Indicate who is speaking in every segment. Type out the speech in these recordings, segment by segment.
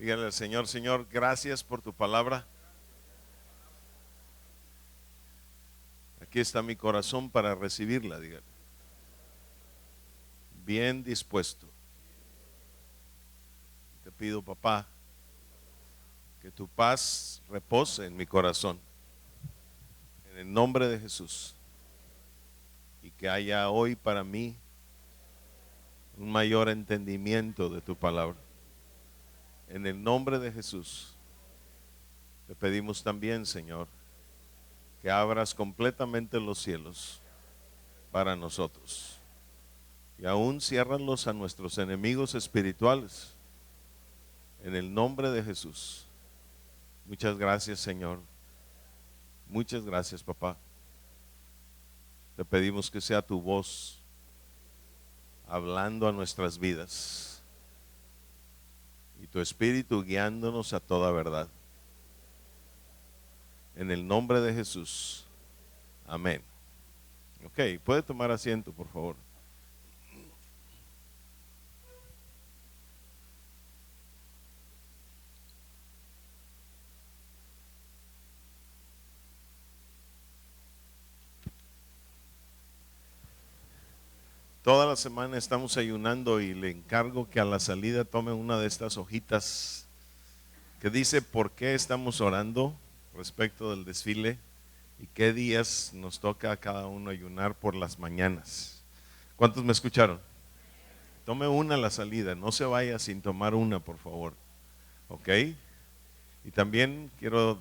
Speaker 1: Dígale al Señor, Señor, gracias por tu palabra. Aquí está mi corazón para recibirla, dígale. Bien dispuesto. Te pido, papá, que tu paz repose en mi corazón. En el nombre de Jesús. Y que haya hoy para mí un mayor entendimiento de tu palabra. En el nombre de Jesús. Te pedimos también, Señor, que abras completamente los cielos para nosotros. Y aún ciérralos a nuestros enemigos espirituales. En el nombre de Jesús. Muchas gracias, Señor. Muchas gracias, papá. Te pedimos que sea tu voz hablando a nuestras vidas y tu espíritu guiándonos a toda verdad. En el nombre de Jesús. Amén. Ok, puede tomar asiento, por favor. Toda la semana estamos ayunando y le encargo que a la salida tome una de estas hojitas que dice por qué estamos orando respecto del desfile y qué días nos toca a cada uno ayunar por las mañanas. ¿Cuántos me escucharon? Tome una a la salida, no se vaya sin tomar una, por favor. ¿Ok? Y también quiero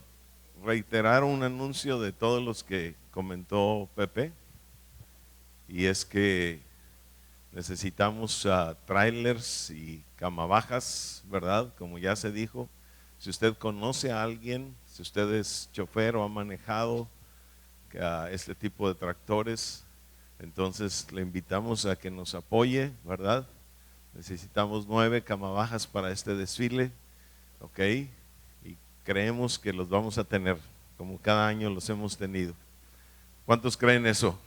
Speaker 1: reiterar un anuncio de todos los que comentó Pepe, y es que necesitamos trailers y camabajas, ¿verdad? Como ya se dijo, si usted conoce a alguien, si usted es chofer o ha manejado este tipo de tractores, entonces le invitamos a que nos apoye, ¿verdad? Necesitamos 9 camabajas para este desfile, ¿ok? Y creemos que los vamos a tener, como cada año los hemos tenido. ¿Cuántos creen eso?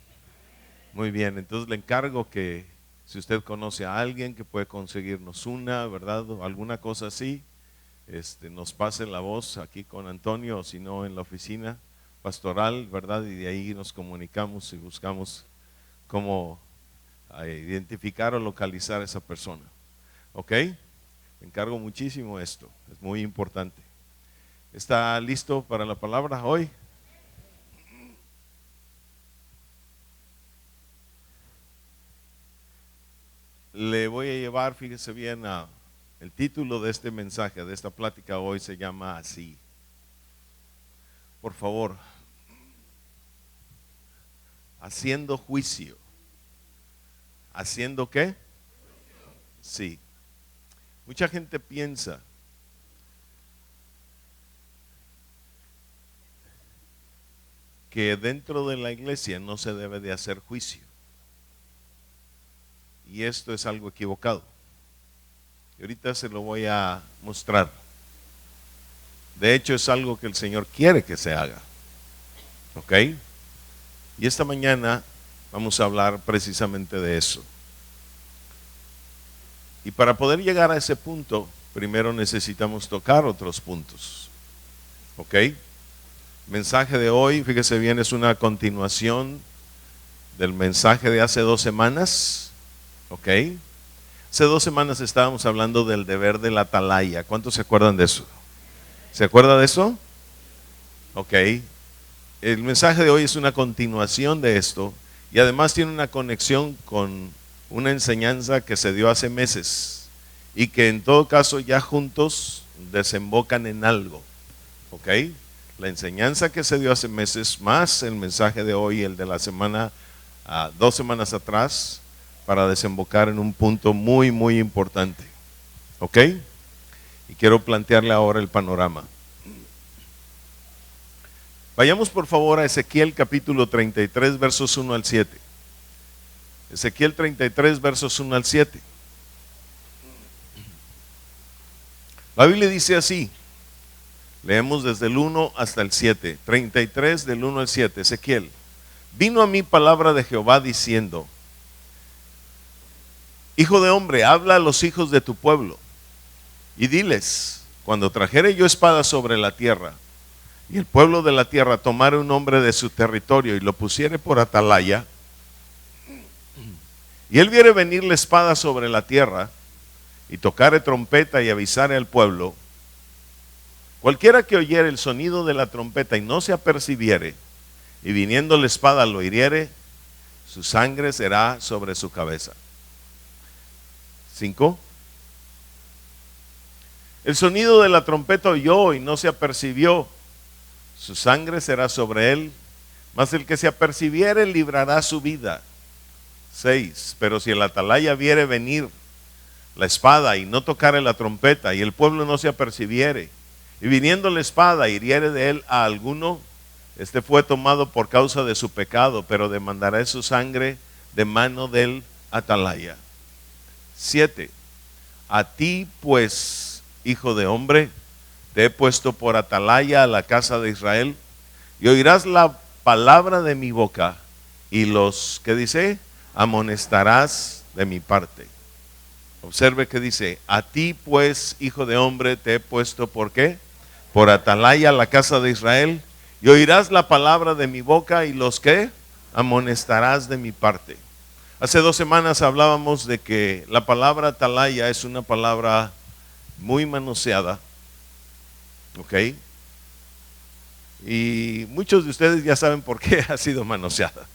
Speaker 1: Muy bien, entonces le encargo que si usted conoce a alguien que puede conseguirnos una, ¿verdad? O alguna cosa así, nos pase la voz aquí con Antonio, o si no en la oficina pastoral, ¿verdad? Y de ahí nos comunicamos y buscamos cómo identificar o localizar a esa persona. ¿Ok? Le encargo muchísimo esto, es muy importante. ¿Está listo para la palabra hoy? Le voy a llevar, fíjese bien, el título de este mensaje, de esta plática hoy se llama así. Por favor, haciendo juicio. ¿Haciendo qué? Sí. Mucha gente piensa que dentro de la iglesia no se debe de hacer juicio. Y esto es algo equivocado. Y ahorita se lo voy a mostrar. De hecho, es algo que el Señor quiere que se haga. ¿Ok? Y esta mañana vamos a hablar precisamente de eso. Y para poder llegar a ese punto, primero necesitamos tocar otros puntos. ¿Ok? El mensaje de hoy, fíjese bien, es una continuación del mensaje de hace 2 semanas. ¿Ok? Hace 2 semanas estábamos hablando del deber de la atalaya. ¿Cuántos se acuerdan de eso? ¿Se acuerda de eso? Ok. El mensaje de hoy es una continuación de esto y además tiene una conexión con una enseñanza que se dio hace meses y que en todo caso ya juntos desembocan en algo. ¿Ok? La enseñanza que se dio hace meses más el mensaje de hoy, el de la semana, 2 semanas atrás, para desembocar en un punto muy, muy importante. ¿Ok? Y quiero plantearle ahora el panorama. Vayamos por favor a Ezequiel capítulo 33, versos 1 al 7. Ezequiel 33, versos 1 al 7. La Biblia dice así, leemos desde el 1 hasta el 7, 33 del 1 al 7, Ezequiel. Vino a mí palabra de Jehová diciendo, Hijo de hombre, habla a los hijos de tu pueblo y diles, cuando trajere yo espada sobre la tierra, y el pueblo de la tierra tomare un hombre de su territorio y lo pusiere por atalaya, y él viere venir la espada sobre la tierra, y tocare trompeta y avisare al pueblo, cualquiera que oyere el sonido de la trompeta y no se apercibiere, y viniendo la espada lo hiriere, su sangre será sobre su cabeza. 5. El sonido de la trompeta oyó y no se apercibió, su sangre será sobre él, mas el que se apercibiere librará su vida. 6. Pero si el atalaya viere venir la espada y no tocare la trompeta, y el pueblo no se apercibiere, y viniendo la espada hiriere de él a alguno, este fue tomado por causa de su pecado, pero demandará su sangre de mano del atalaya. 7. A ti pues, hijo de hombre, te he puesto por atalaya a la casa de Israel, y oirás la palabra de mi boca, y los, ¿qué dice? Amonestarás de mi parte. Observe que dice, a ti pues, hijo de hombre, te he puesto, ¿por qué? Por atalaya a la casa de Israel, y oirás la palabra de mi boca, y los que amonestarás de mi parte. Hace 2 semanas hablábamos de que la palabra atalaya es una palabra muy manoseada, ¿ok? Y muchos de ustedes ya saben por qué ha sido manoseada,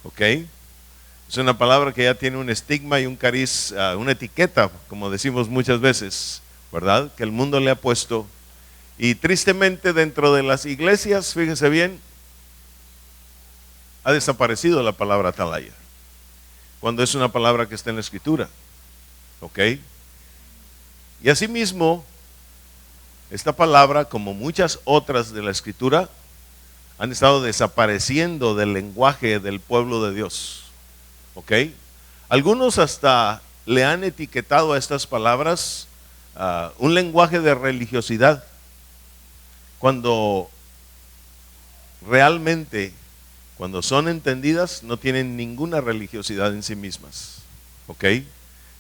Speaker 1: ¿ok? Es una palabra que ya tiene un estigma y un cariz, una etiqueta, como decimos muchas veces, ¿verdad? Que el mundo le ha puesto. Y tristemente dentro de las iglesias, fíjense bien, ha desaparecido la palabra atalaya, cuando es una palabra que está en la Escritura, ¿ok? Y asimismo, esta palabra, como muchas otras de la Escritura, han estado desapareciendo del lenguaje del pueblo de Dios, ¿ok? Algunos hasta le han etiquetado a estas palabras un lenguaje de religiosidad, cuando realmente, cuando son entendidas, no tienen ninguna religiosidad en sí mismas, ¿ok?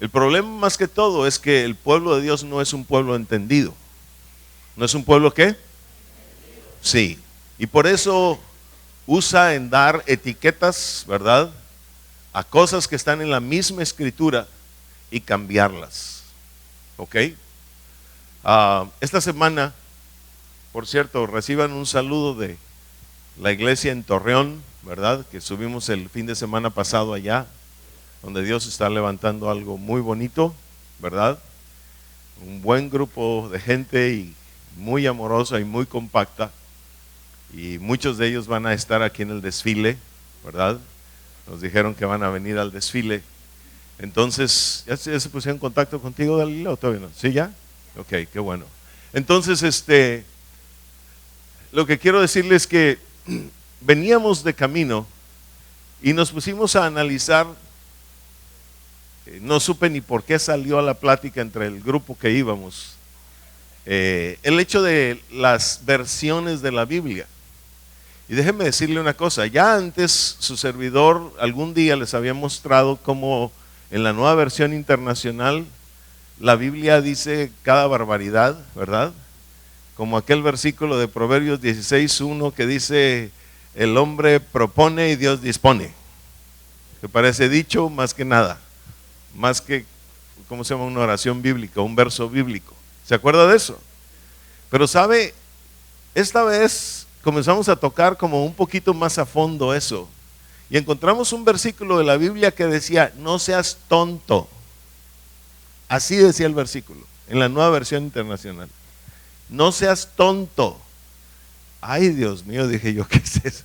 Speaker 1: El problema más que todo es que el pueblo de Dios no es un pueblo entendido. ¿No es un pueblo qué? Sí. Y por eso usa en dar etiquetas, ¿verdad?, a cosas que están en la misma Escritura y cambiarlas, ¿ok? Esta semana, por cierto, reciban un saludo de la iglesia en Torreón, ¿verdad?, que subimos el fin de semana pasado allá, donde Dios está levantando algo muy bonito, ¿verdad? Un buen grupo de gente y muy amorosa y muy compacta, y muchos de ellos van a estar aquí en el desfile, ¿verdad? Nos dijeron que van a venir al desfile. Entonces, ¿ya se pusieron en contacto contigo, Dalila, o todavía no? ¿Sí ya? Ok, qué bueno. Entonces, lo que quiero decirles es que veníamos de camino y nos pusimos a analizar. No supe ni por qué salió a la plática entre el grupo que íbamos, el hecho de las versiones de la Biblia. Y déjenme decirle una cosa, ya antes su servidor algún día les había mostrado cómo en la Nueva Versión Internacional la Biblia dice cada barbaridad, ¿verdad? Como aquel versículo de Proverbios 16:1 que dice, el hombre propone y Dios dispone, que parece dicho más que nada, más que, ¿cómo se llama?, una oración bíblica, un verso bíblico. ¿Se acuerda de eso? Pero sabe, esta vez comenzamos a tocar como un poquito más a fondo eso, y encontramos un versículo de la Biblia que decía, no seas tonto. Así decía el versículo, en la Nueva Versión Internacional. No seas tonto. Ay, Dios mío, dije yo, ¿qué es eso?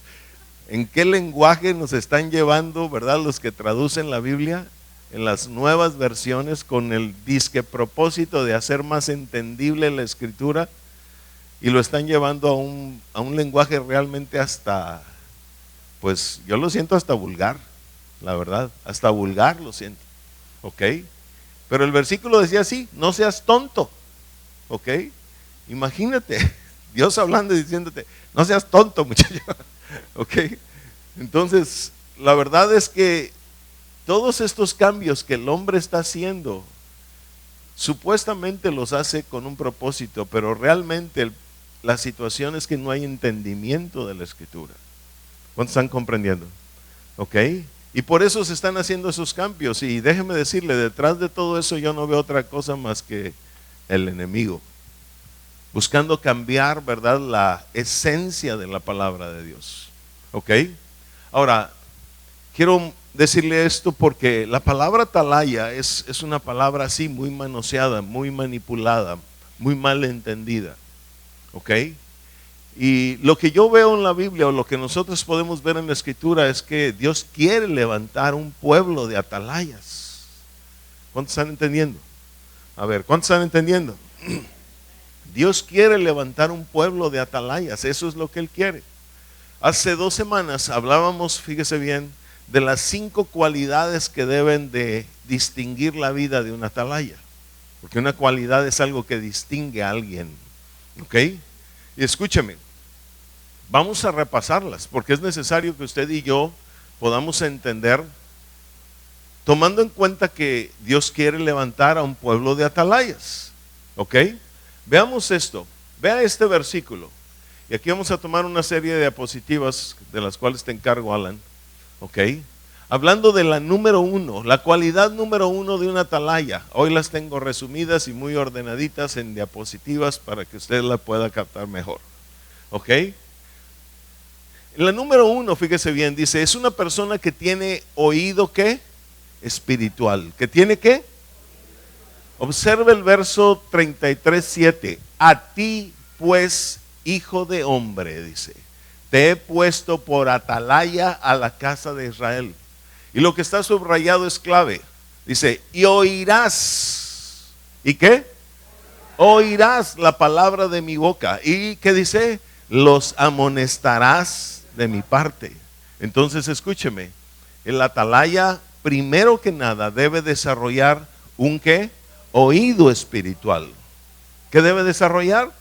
Speaker 1: ¿En qué lenguaje nos están llevando, verdad, los que traducen la Biblia en las nuevas versiones con el disque propósito de hacer más entendible la Escritura? Y lo están llevando a un lenguaje realmente hasta, pues yo lo siento hasta vulgar, la verdad, hasta vulgar lo siento, ¿ok? Pero el versículo decía así, no seas tonto, ¿ok? Imagínate, Dios hablando y diciéndote, no seas tonto, muchacho, ¿ok? Entonces, la verdad es que todos estos cambios que el hombre está haciendo supuestamente los hace con un propósito, pero realmente la situación es que no hay entendimiento de la Escritura. ¿Cuántos están comprendiendo? ¿Ok? Y por eso se están haciendo esos cambios. Y déjeme decirle, detrás de todo eso yo no veo otra cosa más que el enemigo, buscando cambiar, ¿verdad?, la esencia de la palabra de Dios. ¿Ok? Ahora, quiero decirle esto porque la palabra atalaya es una palabra así muy manoseada, muy manipulada, muy mal entendida. ¿Ok? Y lo que yo veo en la Biblia, o lo que nosotros podemos ver en la Escritura, es que Dios quiere levantar un pueblo de atalayas. ¿Cuántos están entendiendo? A ver, ¿cuántos están entendiendo? Dios quiere levantar un pueblo de atalayas, eso es lo que Él quiere. Hace 2 semanas hablábamos, fíjese bien, de las 5 cualidades que deben de distinguir la vida de un atalaya. Porque una cualidad es algo que distingue a alguien. ¿Ok? Y escúcheme, vamos a repasarlas, porque es necesario que usted y yo podamos entender, tomando en cuenta que Dios quiere levantar a un pueblo de atalayas. ¿Ok? Veamos esto, vea este versículo. Y aquí vamos a tomar una serie de diapositivas de las cuales te encargo, Alan. ¿Ok? Hablando de la número 1, la cualidad número 1 de una atalaya. Hoy las tengo resumidas y muy ordenaditas en diapositivas para que usted la pueda captar mejor. ¿Ok? La número 1, fíjese bien, dice, es una persona que tiene oído, ¿qué? Espiritual. ¿Que tiene qué? Observe el verso 33:7. A ti pues, hijo de hombre, dice, te he puesto por atalaya a la casa de Israel. Y lo que está subrayado es clave. Dice, y oirás. ¿Y qué? Oirás la palabra de mi boca. ¿Y qué dice? Los amonestarás de mi parte. Entonces escúcheme, el atalaya primero que nada debe desarrollar un ¿qué? Oído espiritual. ¿Qué debe desarrollar?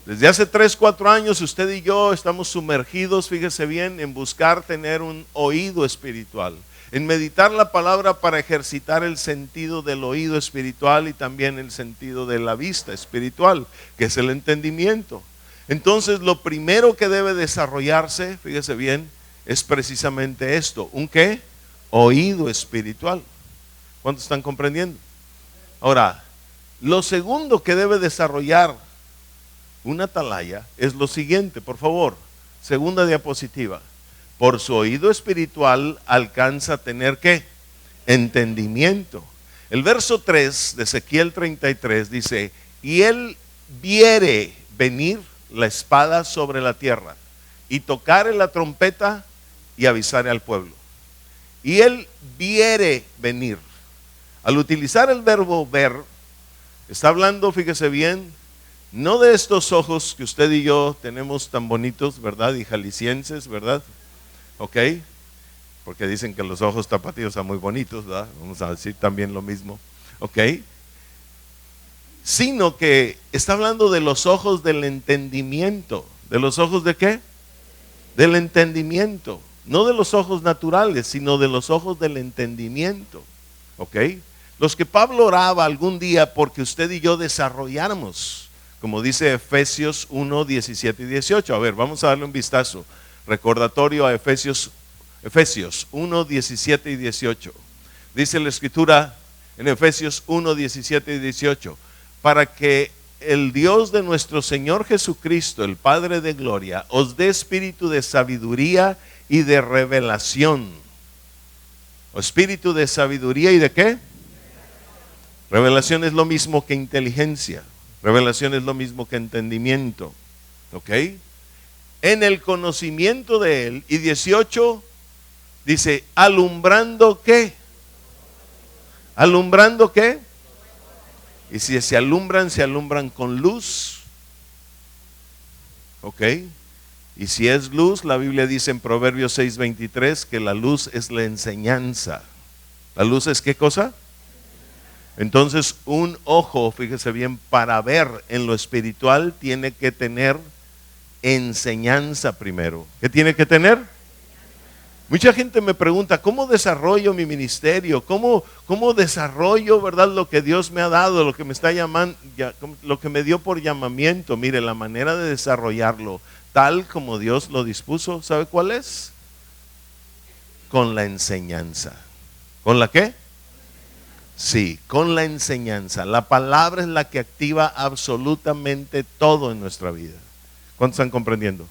Speaker 1: Desde hace 3, 4 años usted y yo estamos sumergidos, fíjese bien, en buscar tener un oído espiritual, en meditar la palabra para ejercitar el sentido del oído espiritual y también el sentido de la vista espiritual, que es el entendimiento. Entonces lo primero que debe desarrollarse, fíjese bien, es precisamente esto, ¿un qué? Oído espiritual. ¿Cuántos están comprendiendo? Ahora, lo segundo que debe desarrollar una atalaya es lo siguiente, por favor, segunda diapositiva. Por su oído espiritual alcanza a tener ¿qué? Entendimiento. El verso 3 de Ezequiel 33 dice, y él viere venir la espada sobre la tierra, y tocare la trompeta y avisare al pueblo. Y él viere venir. Al utilizar el verbo ver, está hablando, fíjese bien, no de estos ojos que usted y yo tenemos tan bonitos, ¿verdad? Y jaliscienses, ¿verdad? ¿Ok? Porque dicen que los ojos tapatíos son muy bonitos, ¿verdad? Vamos a decir también lo mismo. ¿Ok? Sino que está hablando de los ojos del entendimiento. ¿De los ojos de qué? Del entendimiento. No de los ojos naturales, sino de los ojos del entendimiento. ¿Ok? Los que Pablo oraba algún día porque usted y yo desarrolláramos, como dice Efesios 1, 17 y 18. A ver, vamos a darle un vistazo. Recordatorio a Efesios 1, 17 y 18. Dice la Escritura en Efesios 1, 17 y 18. Para que el Dios de nuestro Señor Jesucristo, el Padre de gloria, os dé espíritu de sabiduría y de revelación. ¿O espíritu de sabiduría y de qué? Revelación es lo mismo que inteligencia. Revelación es lo mismo que entendimiento. ¿Ok? En el conocimiento de Él. Y 18 dice, alumbrando ¿qué? ¿Alumbrando qué? Y si se alumbran con luz. ¿Ok? Y si es luz, la Biblia dice en Proverbios 6:23 que la luz es la enseñanza. ¿La luz es qué cosa? Entonces un ojo, fíjese bien, para ver en lo espiritual tiene que tener enseñanza primero. ¿Qué tiene que tener? Mucha gente me pregunta, ¿cómo desarrollo mi ministerio? ¿Cómo desarrollo, verdad, lo que Dios me ha dado, lo que me está llamando, lo que me dio por llamamiento? Mire, la manera de desarrollarlo, tal como Dios lo dispuso, ¿sabe cuál es? Con la enseñanza. ¿Con la qué? Sí, con la enseñanza. La palabra es la que activa absolutamente todo en nuestra vida. ¿Cuántos están comprendiendo?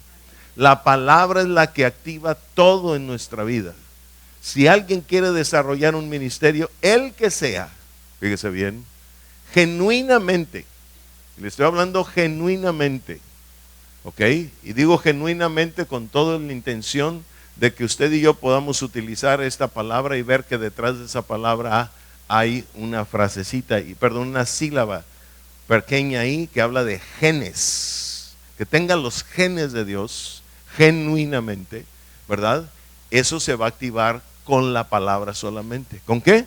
Speaker 1: La palabra es la que activa todo en nuestra vida. Si alguien quiere desarrollar un ministerio, el que sea, fíjese bien, genuinamente, le estoy hablando genuinamente, ¿ok? Y digo genuinamente con toda la intención de que usted y yo podamos utilizar esta palabra y ver que detrás de esa palabra hay una frasecita, una sílaba pequeña ahí que habla de genes, que tenga los genes de Dios genuinamente, ¿verdad? Eso se va a activar con la palabra solamente. ¿Con qué?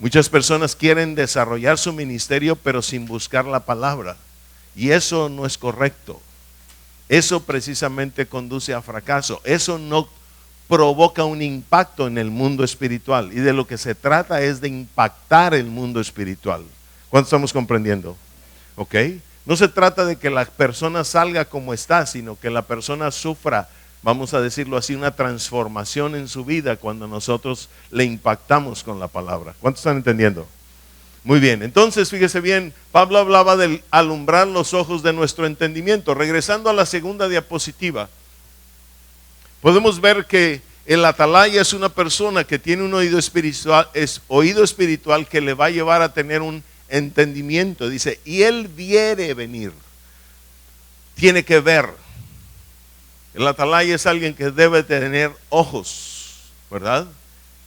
Speaker 1: Muchas personas quieren desarrollar su ministerio pero sin buscar la palabra, y eso no es correcto. Eso precisamente conduce a fracaso. Eso no provoca un impacto en el mundo espiritual, y de lo que se trata es de impactar el mundo espiritual. ¿Cuánto estamos comprendiendo? ¿Ok? No se trata de que la persona salga como está, sino que la persona sufra, vamos a decirlo así, una transformación en su vida cuando nosotros le impactamos con la palabra. ¿Cuántos están entendiendo? Muy bien, entonces fíjese bien, Pablo hablaba del alumbrar los ojos de nuestro entendimiento. Regresando a la segunda diapositiva, podemos ver que el atalaya es una persona que tiene un oído espiritual que le va a llevar a tener un entendimiento. Dice, y él viere venir. Tiene que ver. El atalaya es alguien que debe tener ojos, ¿verdad?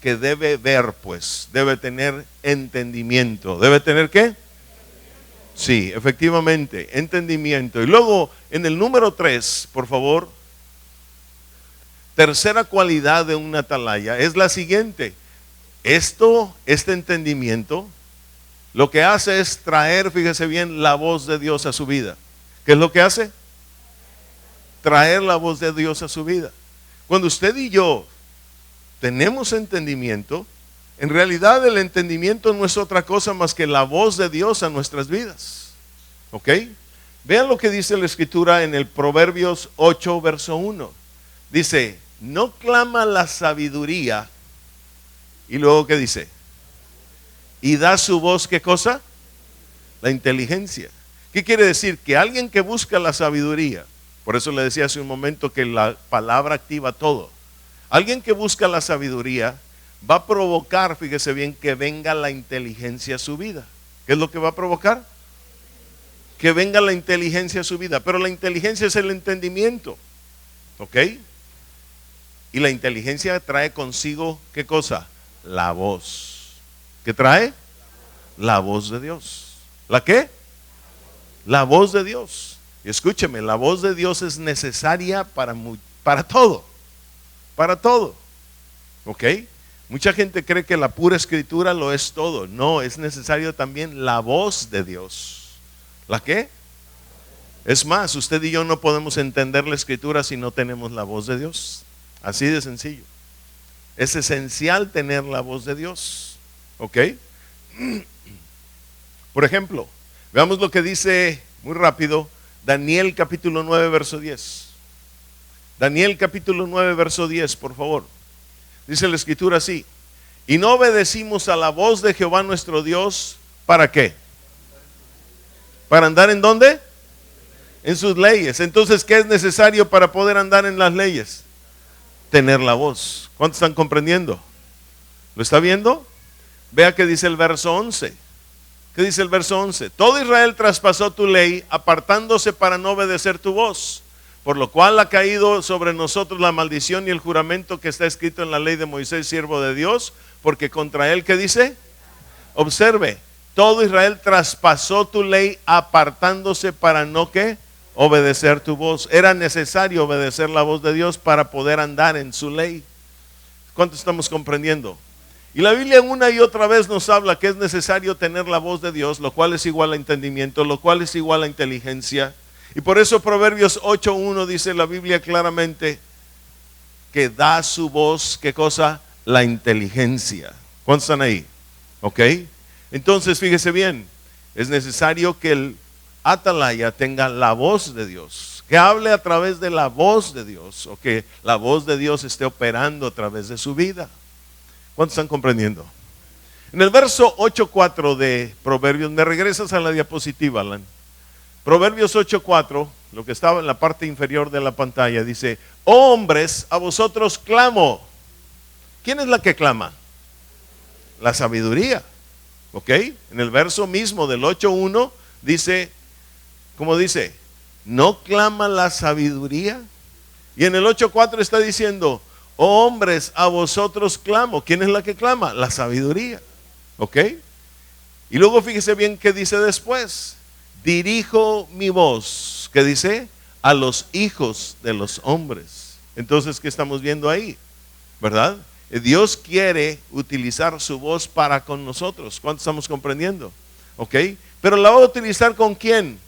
Speaker 1: Que debe ver, pues, debe tener entendimiento. ¿Debe tener qué? Sí, efectivamente, entendimiento. Y luego, en el número 3, por favor, tercera cualidad de un atalaya es la siguiente. Este entendimiento, lo que hace es traer, fíjese bien, la voz de Dios a su vida. ¿Qué es lo que hace? Traer la voz de Dios a su vida. Cuando usted y yo tenemos entendimiento, en realidad el entendimiento no es otra cosa más que la voz de Dios a nuestras vidas. ¿Ok? Vean lo que dice la Escritura en el Proverbios 8, verso 1. Dice, no clama la sabiduría. Y luego, ¿qué dice? Y da su voz, ¿qué cosa? La inteligencia. ¿Qué quiere decir? Que alguien que busca la sabiduría, por eso le decía hace un momento que la palabra activa todo. Alguien que busca la sabiduría va a provocar, fíjese bien, que venga la inteligencia a su vida. ¿Qué es lo que va a provocar? Que venga la inteligencia a su vida. Pero la inteligencia es el entendimiento. ¿Ok? Y la inteligencia trae consigo, ¿qué cosa? La voz. ¿Qué trae? La voz de Dios. ¿La qué? La voz de Dios. Y escúcheme, la voz de Dios es necesaria para todo. Para todo. ¿Ok? Mucha gente cree que la pura escritura lo es todo. No, es necesario también la voz de Dios. ¿La qué? Es más, usted y yo no podemos entender la escritura si no tenemos la voz de Dios. Así de sencillo. Es esencial tener la voz de Dios. ¿Ok? Por ejemplo, veamos lo que dice muy rápido Daniel capítulo 9 verso 10. Daniel capítulo 9 verso 10, por favor. Dice la Escritura así: y no obedecimos a la voz de Jehová nuestro Dios, ¿para qué? ¿Para andar en dónde? En sus leyes. Entonces, ¿qué es necesario para poder andar en las leyes? Tener la voz. ¿Cuántos están comprendiendo? ¿Lo está viendo? Vea que dice el verso 11. ¿Qué dice el verso 11? Todo Israel traspasó tu ley, apartándose para no obedecer tu voz, por lo cual ha caído sobre nosotros la maldición y el juramento que está escrito en la ley de Moisés, siervo de Dios, porque contra él, ¿qué dice? Observe, todo Israel traspasó tu ley, apartándose para no, ¿qué? Obedecer tu voz. Era necesario obedecer la voz de Dios para poder andar en su ley. ¿Cuánto estamos comprendiendo? Y la Biblia una y otra vez nos habla que es necesario tener la voz de Dios, lo cual es igual a entendimiento, lo cual es igual a inteligencia. Y por eso Proverbios 8:1 dice la Biblia claramente: que da su voz, ¿qué cosa? La inteligencia. ¿Cuántos están ahí? ¿Ok? Entonces, fíjese bien, es necesario que el atalaya tenga la voz de Dios, que hable a través de la voz de Dios, o que la voz de Dios esté operando a través de su vida. ¿Cuántos están comprendiendo? En el verso 8:4 de Proverbios, me regresas a la diapositiva, Alan. Proverbios 8:4, lo que estaba en la parte inferior de la pantalla, dice: oh hombres, a vosotros clamo. ¿Quién es la que clama? La sabiduría. ¿Ok? En el verso mismo del 8:1 dice, ¿cómo dice? ¿No clama la sabiduría? Y en el 8:4 está diciendo: oh hombres, a vosotros clamo. ¿Quién es la que clama? La sabiduría. ¿Ok? Y luego fíjese bien qué dice después: dirijo mi voz, ¿qué dice? A los hijos de los hombres. Entonces, ¿qué estamos viendo ahí? ¿Verdad? Dios quiere utilizar su voz para con nosotros. ¿Cuánto estamos comprendiendo? ¿Ok? Pero la va a utilizar ¿con quién?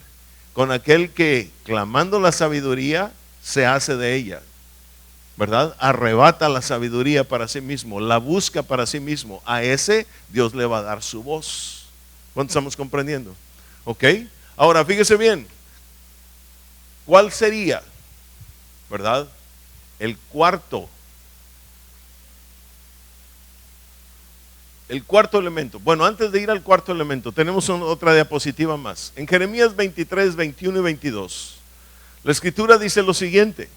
Speaker 1: Con aquel que, clamando la sabiduría, se hace de ella. ¿Verdad? Arrebata la sabiduría para sí mismo, la busca para sí mismo. A ese Dios le va a dar su voz. ¿Cuánto estamos comprendiendo? ¿Ok? Ahora, fíjese bien. ¿Cuál sería, verdad, el cuarto elemento? Bueno, antes de ir al cuarto elemento, tenemos otra diapositiva más. En Jeremías 23, 21 y 22, la escritura dice lo siguiente,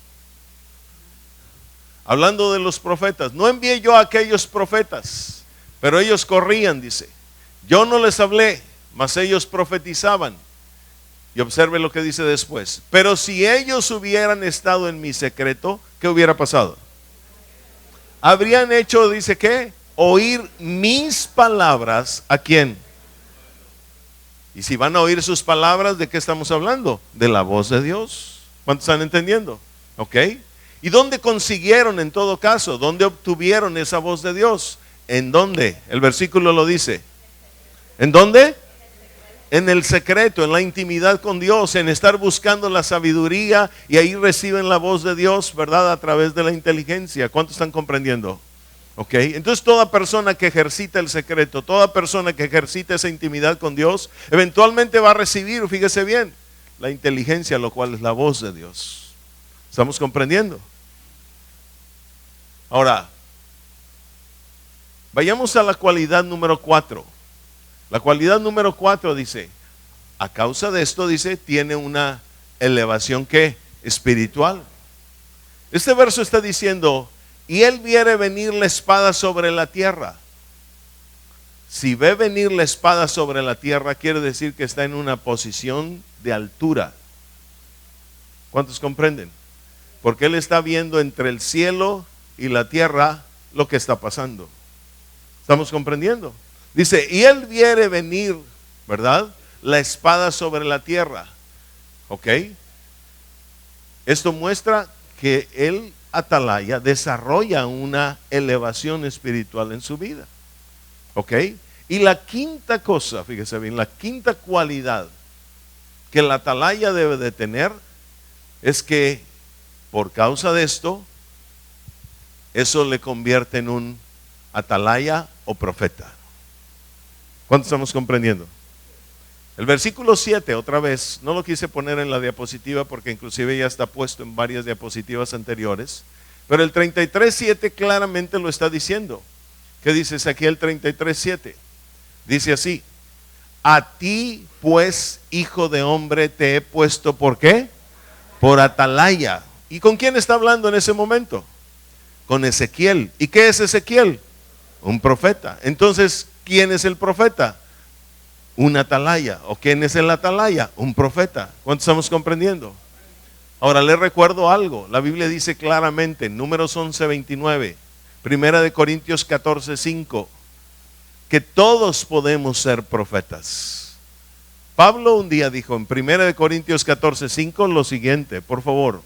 Speaker 1: hablando de los profetas: no envié yo a aquellos profetas, pero ellos corrían, dice. Yo no les hablé, mas ellos profetizaban. Y observe lo que dice después: pero si ellos hubieran estado en mi secreto, ¿qué hubiera pasado? Habrían hecho, dice, ¿qué? Oír mis palabras. ¿A quién? Y si van a oír sus palabras, ¿de qué estamos hablando? De la voz de Dios. ¿Cuántos están entendiendo? ¿Ok? ¿Y dónde consiguieron en todo caso? ¿Dónde obtuvieron esa voz de Dios? ¿En dónde? El versículo lo dice. ¿En dónde? En el secreto, en la intimidad con Dios, en estar buscando la sabiduría, y ahí reciben la voz de Dios, ¿verdad? A través de la inteligencia. ¿Cuántos están comprendiendo? ¿Ok? Entonces toda persona que ejercita el secreto, toda persona que ejercita esa intimidad con Dios, eventualmente va a recibir, fíjese bien, la inteligencia, lo cual es la voz de Dios. ¿Estamos comprendiendo? Ahora, vayamos a la cualidad número 4. La cualidad número 4 dice, a causa de esto, dice, tiene una elevación ¿qué? Espiritual. Este verso está diciendo: y él viere venir la espada sobre la tierra. Si ve venir la espada sobre la tierra, quiere decir que está en una posición de altura. ¿Cuántos comprenden? Porque él está viendo entre el cielo y la tierra lo que está pasando. ¿Estamos comprendiendo? Dice, y él viere venir, ¿verdad? La espada sobre la tierra. ¿Ok? Esto muestra que el atalaya desarrolla una elevación espiritual en su vida. ¿Ok? Y la quinta cosa, fíjese bien, la quinta cualidad que el atalaya debe de tener es que por causa de esto, eso le convierte en un atalaya o profeta. ¿Cuántos estamos comprendiendo? El versículo 7, otra vez, no lo quise poner en la diapositiva porque inclusive ya está puesto en varias diapositivas anteriores, pero el 33:7 claramente lo está diciendo. ¿Qué dice Ezequiel 33:7? Dice así: a ti pues, hijo de hombre, te he puesto, ¿por qué? Por atalaya. ¿Y con quién está hablando en ese momento? Con Ezequiel. ¿Y qué es Ezequiel? Un profeta. Entonces, ¿quién es el profeta? Un atalaya. ¿O quién es el atalaya? Un profeta. ¿Cuántos estamos comprendiendo? Ahora les recuerdo algo. La Biblia dice claramente en Números 11:29, Primera de Corintios 14:5, que todos podemos ser profetas. Pablo un día dijo en Primera de Corintios 14:5 lo siguiente, por favor.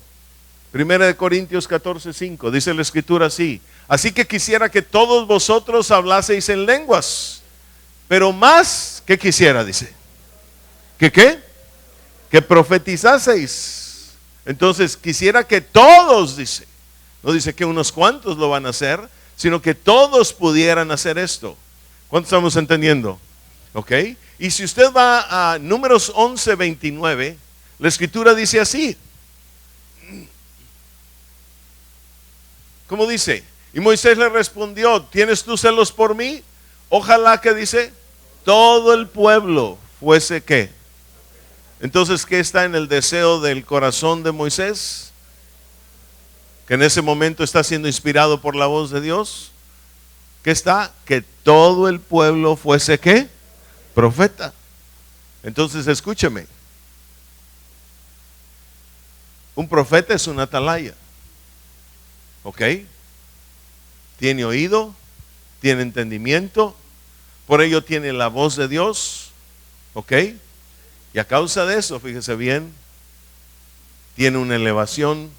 Speaker 1: Primera de Corintios 14:5, dice la escritura así: así que quisiera que todos vosotros hablaseis en lenguas, pero más, ¿qué quisiera? Dice, ¿que qué? Que profetizaseis. Entonces, quisiera que todos, dice, No dice que unos cuantos lo van a hacer, sino que todos pudieran hacer esto. ¿Cuánto estamos entendiendo? ¿Ok? Y si usted va a Números 11:29, la escritura dice así. ¿Cómo dice? Y Moisés le respondió: ¿tienes tú celos por mí? Ojalá, que dice, todo el pueblo fuese ¿qué? Entonces, ¿qué está en el deseo del corazón de Moisés? Que en ese momento está siendo inspirado por la voz de Dios. ¿Qué está? Que todo el pueblo fuese ¿qué? Profeta. Entonces, escúcheme. Un profeta es un atalaya. ¿Ok? Tiene oído, tiene entendimiento, por ello tiene la voz de Dios. ¿Ok? Y a causa de eso, fíjese bien, tiene una elevación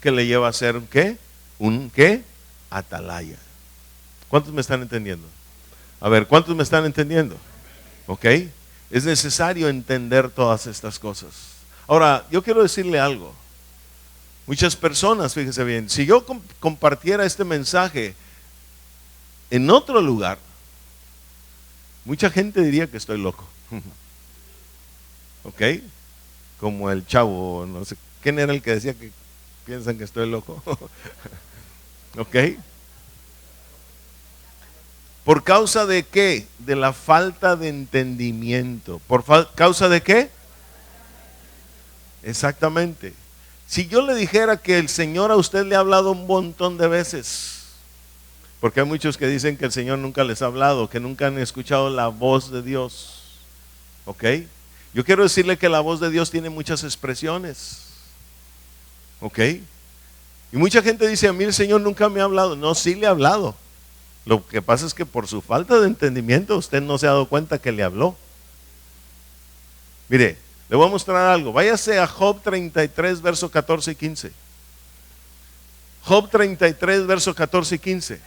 Speaker 1: que le lleva a ser ¿qué? Un ¿qué? Atalaya. ¿Cuántos me están entendiendo? A ver, ¿cuántos me están entendiendo? ¿Ok? Es necesario entender todas estas cosas. Ahora, yo quiero decirle algo. Muchas personas, fíjese bien, si yo compartiera este mensaje en otro lugar, mucha gente diría que estoy loco. ¿Ok? Como el chavo, no sé, ¿quién era el que decía que piensan que estoy loco? ¿Ok? ¿Por causa de qué? De la falta de entendimiento. ¿Por causa de qué? Exactamente. Si yo le dijera que el Señor a usted le ha hablado un montón de veces, porque hay muchos que dicen que el Señor nunca les ha hablado, que nunca han escuchado la voz de Dios. ¿Ok? Yo quiero decirle que la voz de Dios tiene muchas expresiones. ¿Ok? Y mucha gente dice: a mí el Señor nunca me ha hablado. No, sí le ha hablado. Lo que pasa es que por su falta de entendimiento usted no se ha dado cuenta que le habló. Mire, le voy a mostrar algo. Váyase a Job 33, versos 14 y 15. Job 33, versos 14 y 15.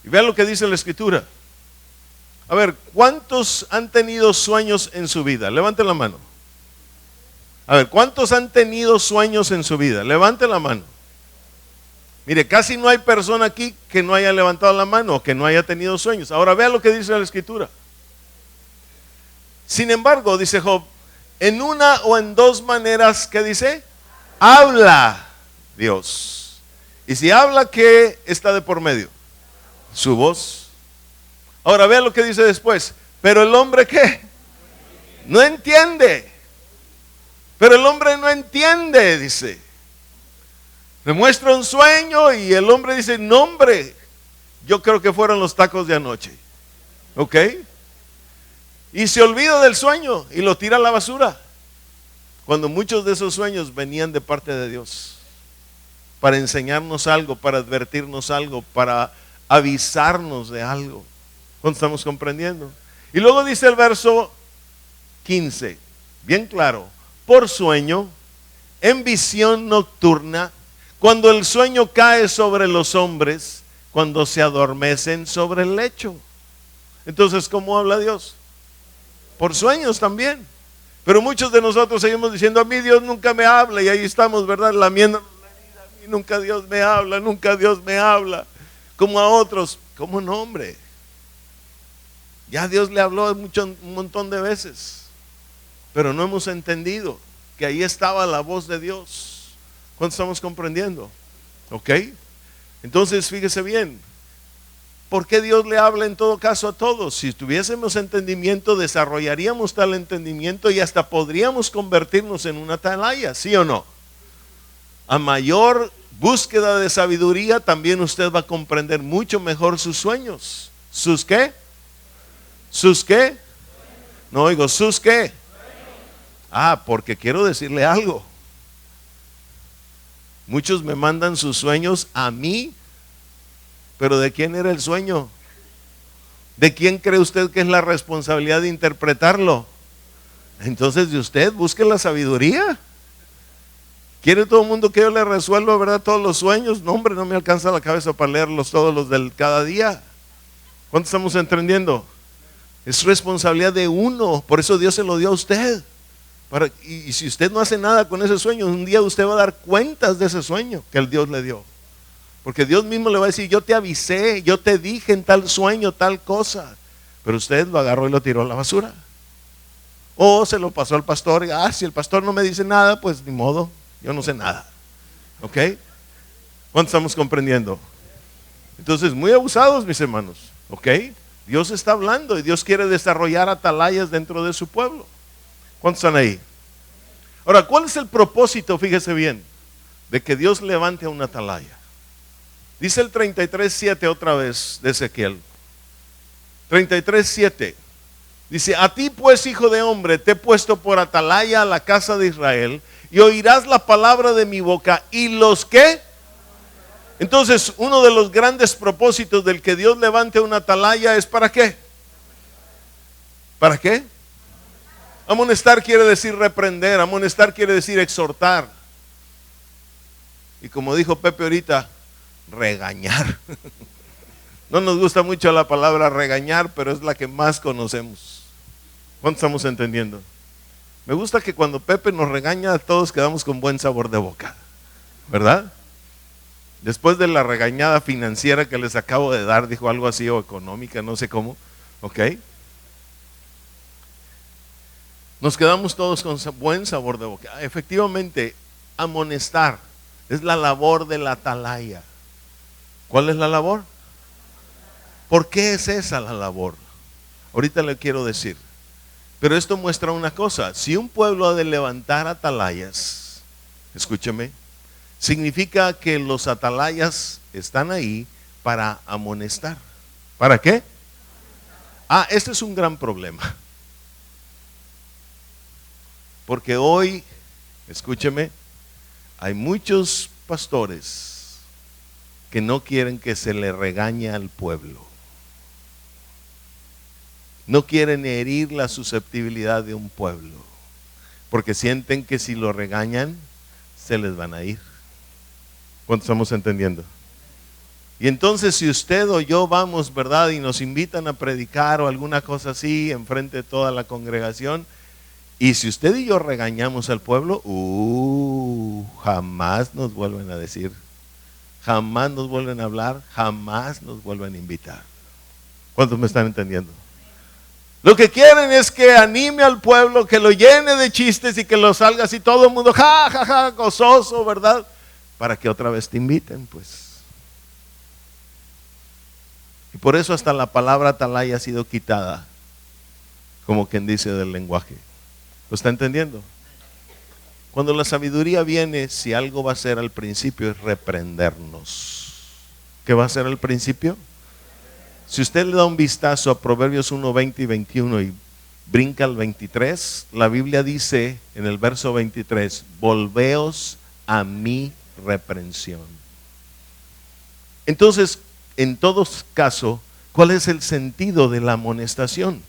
Speaker 1: Y vean lo que dice la escritura. A ver, ¿cuántos han tenido sueños en su vida? Levanten la mano. A ver, ¿cuántos han tenido sueños en su vida? Levanten la mano. Mire, casi no hay persona aquí que no haya levantado la mano o que no haya tenido sueños. Ahora vea lo que dice la escritura. Sin embargo, dice Job, en una o en dos maneras, ¿qué dice? Habla Dios. Y si habla, ¿qué está de por medio? Su voz. Ahora vea lo que dice después. Pero el hombre, ¿qué? No entiende. Pero el hombre no entiende, dice. Le muestra un sueño y el hombre dice: no, hombre, yo creo que fueron los tacos de anoche. ¿Ok? Y se olvida del sueño y lo tira a la basura. Cuando muchos de esos sueños venían de parte de Dios, para enseñarnos algo, para advertirnos algo, para avisarnos de algo. ¿Cuánto estamos comprendiendo? Y luego dice el verso 15, bien claro: por sueño, en visión nocturna, cuando el sueño cae sobre los hombres, cuando se adormecen sobre el lecho. Entonces, ¿cómo habla Dios? Por sueños también. Pero muchos de nosotros seguimos diciendo: a mí Dios nunca me habla, y ahí estamos, ¿verdad? Lamiendo la vida. A mí nunca Dios me habla, nunca Dios me habla. Como a otros. ¿Cómo no, hombre? Ya Dios le habló un montón de veces, pero no hemos entendido que ahí estaba la voz de Dios. ¿Cuánto estamos comprendiendo? ¿Ok? Entonces, fíjese bien. ¿Por qué Dios le habla en todo caso a todos? Si tuviésemos entendimiento, desarrollaríamos tal entendimiento y hasta podríamos convertirnos en una atalaya, ¿sí o no? A mayor búsqueda de sabiduría, también usted va a comprender mucho mejor sus sueños. ¿Sus qué? ¿Sus qué? No oigo, ¿sus qué? Ah, porque quiero decirle algo. Muchos me mandan sus sueños a mí, pero ¿de quién era el sueño? ¿De quién cree usted que es la responsabilidad de interpretarlo? Entonces, de usted, busque la sabiduría. ¿Quiere todo el mundo que yo le resuelva, verdad, todos los sueños? No, hombre, no me alcanza la cabeza para leerlos todos los del cada día. ¿Cuánto estamos entendiendo? Es responsabilidad de uno, por eso Dios se lo dio a usted. Y si usted no hace nada con ese sueño, un día usted va a dar cuentas de ese sueño que el Dios le dio. Porque Dios mismo le va a decir, yo te avisé, yo te dije en tal sueño, tal cosa. Pero usted lo agarró y lo tiró a la basura. O se lo pasó al pastor y, si el pastor no me dice nada, pues ni modo, yo no sé nada. ¿Ok? ¿Cuánto estamos comprendiendo? Entonces, muy abusados, mis hermanos. ¿Ok? Dios está hablando y Dios quiere desarrollar atalayas dentro de su pueblo. ¿Cuántos están ahí? Ahora, ¿cuál es el propósito, fíjese bien, de que Dios levante a una atalaya? Dice el 33:7 otra vez de Ezequiel. 33:7. Dice, a ti pues, hijo de hombre, te he puesto por atalaya a la casa de Israel, y oirás la palabra de mi boca, y los que... Entonces, uno de los grandes propósitos del que Dios levante una atalaya es ¿para qué? ¿Para qué? Amonestar quiere decir reprender, amonestar quiere decir exhortar. Y como dijo Pepe ahorita, regañar. No nos gusta mucho la palabra regañar, pero es la que más conocemos. ¿Cuánto estamos entendiendo? Me gusta que cuando Pepe nos regaña, todos quedamos con buen sabor de boca, ¿verdad? Después de la regañada financiera que les acabo de dar, dijo algo así, o económica, no sé cómo, ¿ok? Nos quedamos todos con buen sabor de boca. Efectivamente, amonestar es la labor de la atalaya. ¿Cuál es la labor? ¿Por qué es esa la labor? Ahorita le quiero decir. Pero esto muestra una cosa. Si un pueblo ha de levantar atalayas, escúcheme, significa que los atalayas están ahí para amonestar. ¿Para qué? Este es un gran problema. Porque hoy, escúcheme, hay muchos pastores que no quieren que se le regañe al pueblo. No quieren herir la susceptibilidad de un pueblo, porque sienten que si lo regañan, se les van a ir. ¿Cuánto estamos entendiendo? Y entonces si usted o yo vamos, ¿verdad? Y nos invitan a predicar o alguna cosa así, enfrente de toda la congregación, y si usted y yo regañamos al pueblo, jamás nos vuelven a decir, jamás nos vuelven a hablar, jamás nos vuelven a invitar. ¿Cuántos me están entendiendo? Lo que quieren es que anime al pueblo, que lo llene de chistes y que lo salga así todo el mundo, ja, ja, ja, gozoso, ¿verdad? Para que otra vez te inviten, pues. Y por eso hasta la palabra atalaya ha sido quitada, como quien dice, del lenguaje. ¿Lo está entendiendo? Cuando la sabiduría viene, si algo va a ser al principio es reprendernos. ¿Qué va a ser al principio? Si usted le da un vistazo a Proverbios 1, 20 y 21 y brinca al 23, la Biblia dice en el verso 23, volveos a mi reprensión. Entonces, en todo caso, ¿cuál es el sentido de la amonestación?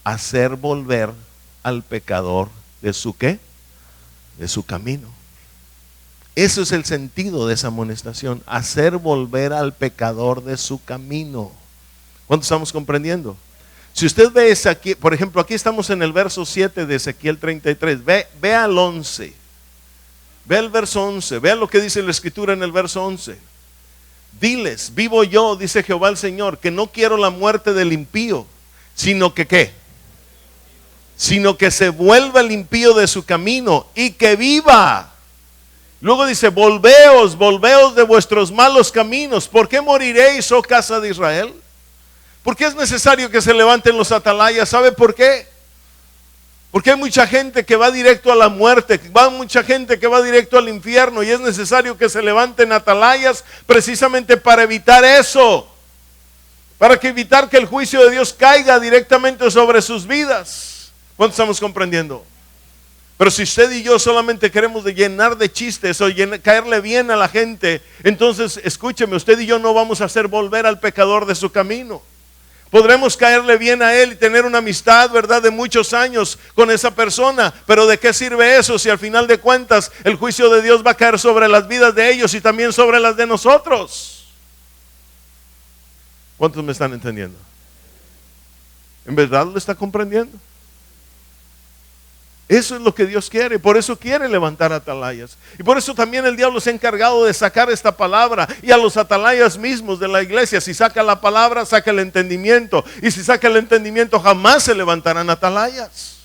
Speaker 1: Hacer volver al pecador de su ¿qué? De su camino. Eso es el sentido de esa amonestación, hacer volver al pecador de su camino. ¿Cuánto estamos comprendiendo? Si usted ve aquí, por ejemplo, aquí estamos en el verso 7 de Ezequiel 33, ve al 11, ve el verso 11, vea lo que dice la escritura en el verso 11. Diles, vivo yo, dice Jehová el Señor, que no quiero la muerte del impío, sino que ¿qué? Sino que se vuelva el impío de su camino y que viva. Luego dice, volveos de vuestros malos caminos. ¿Por qué moriréis, oh casa de Israel? ¿Por qué es necesario que se levanten los atalayas? ¿Sabe por qué? Porque hay mucha gente que va directo a la muerte, mucha gente que va directo al infierno, y es necesario que se levanten atalayas precisamente para evitar eso, para evitar que el juicio de Dios caiga directamente sobre sus vidas. ¿Cuánto estamos comprendiendo? Pero si usted y yo solamente queremos llenar de chistes o caerle bien a la gente, entonces escúcheme, usted y yo no vamos a hacer volver al pecador de su camino. Podremos caerle bien a él y tener una amistad, ¿verdad?, de muchos años con esa persona, pero ¿de qué sirve eso si al final de cuentas el juicio de Dios va a caer sobre las vidas de ellos y también sobre las de nosotros? ¿Cuántos me están entendiendo? ¿En verdad lo está comprendiendo? Eso es lo que Dios quiere, por eso quiere levantar atalayas. Y por eso también el diablo se ha encargado de sacar esta palabra y a los atalayas mismos de la iglesia. Si saca la palabra, saca el entendimiento. Y si saca el entendimiento, jamás se levantarán atalayas.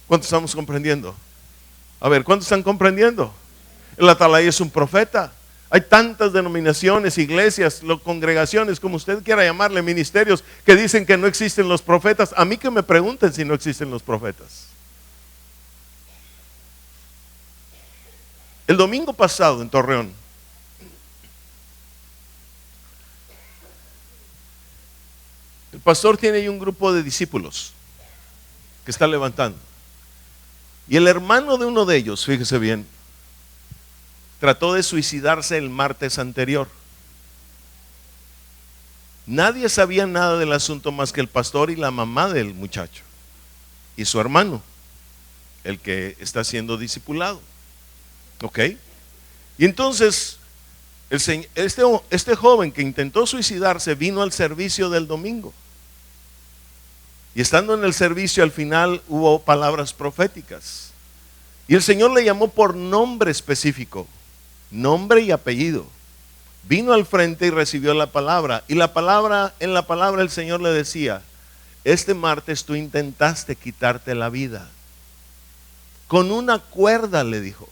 Speaker 1: ¿Cuántos estamos comprendiendo? A ver, ¿cuántos están comprendiendo? El atalaya es un profeta. Hay tantas denominaciones, iglesias, congregaciones, como usted quiera llamarle, ministerios, que dicen que no existen los profetas. A mí que me pregunten si no existen los profetas. El domingo pasado en Torreón, el pastor tiene ahí un grupo de discípulos que está levantando. Y el hermano de uno de ellos, fíjese bien, trató de suicidarse el martes anterior. Nadie sabía nada del asunto más que el pastor y la mamá del muchacho y su hermano, el que está siendo discipulado. ¿Ok? Y entonces este joven que intentó suicidarse vino al servicio del domingo. Y estando en el servicio, al final hubo palabras proféticas. Y el Señor le llamó por nombre específico, nombre y apellido. Vino al frente y recibió la palabra. Y en la palabra el Señor le decía: este martes tú intentaste quitarte la vida. Con una cuerda, le dijo.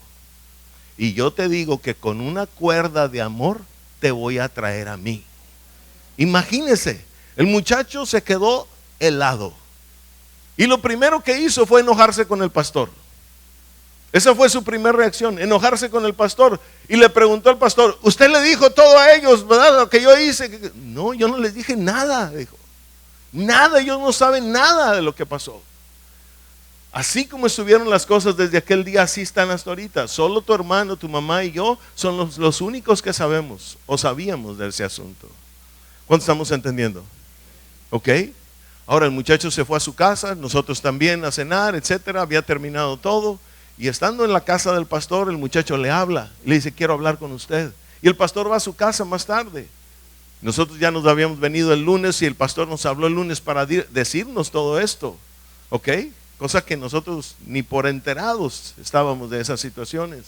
Speaker 1: Y yo te digo que con una cuerda de amor te voy a traer a mí. Imagínese, el muchacho se quedó helado. Y lo primero que hizo fue enojarse con el pastor. Esa fue su primera reacción, enojarse con el pastor. Y le preguntó al pastor: usted le dijo todo a ellos, ¿verdad? Lo que yo hice. No, yo no les dije nada, dijo. Nada, ellos no saben nada de lo que pasó. Así como estuvieron las cosas desde aquel día, así están hasta ahorita. Solo tu hermano, tu mamá y yo son los únicos que sabemos o sabíamos de ese asunto. ¿Cuánto estamos entendiendo? ¿Ok? Ahora el muchacho se fue a su casa, nosotros también a cenar, etcétera. Había terminado todo. Y estando en la casa del pastor, el muchacho le habla, le dice: quiero hablar con usted. Y el pastor va a su casa más tarde. Nosotros ya nos habíamos venido el lunes y el pastor nos habló el lunes para decirnos todo esto. ¿Ok? Cosa que nosotros ni por enterados estábamos de esas situaciones.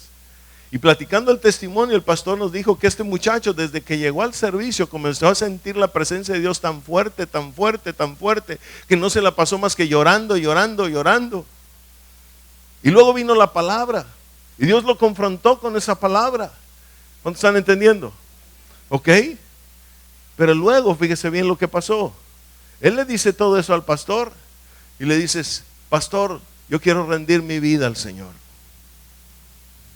Speaker 1: Y platicando el testimonio, el pastor nos dijo que este muchacho, desde que llegó al servicio, comenzó a sentir la presencia de Dios tan fuerte, tan fuerte, tan fuerte, que no se la pasó más que llorando, llorando, llorando. Y luego vino la palabra, y Dios lo confrontó con esa palabra. ¿Cuántos están entendiendo? ¿Ok? Pero luego, fíjese bien lo que pasó. Él le dice todo eso al pastor, y le dices: pastor, yo quiero rendir mi vida al Señor.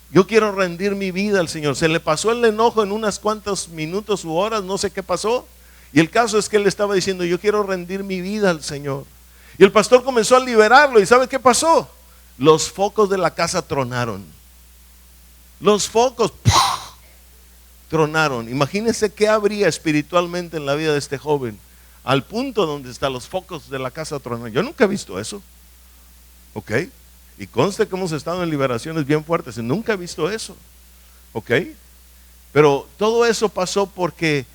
Speaker 1: Yo quiero rendir mi vida al Señor. Se le pasó el enojo en unas cuantos minutos u horas, no sé qué pasó. Y el caso es que él estaba diciendo: yo quiero rendir mi vida al Señor. Y el pastor comenzó a liberarlo. ¿Y sabe qué pasó? Los focos de la casa tronaron. Los focos tronaron. Imagínense qué habría espiritualmente en la vida de este joven, al punto donde están los focos de la casa tronaron. Yo nunca he visto eso. ¿Ok? Y conste que hemos estado en liberaciones bien fuertes y nunca he visto eso. ¿Ok? Pero todo eso pasó porque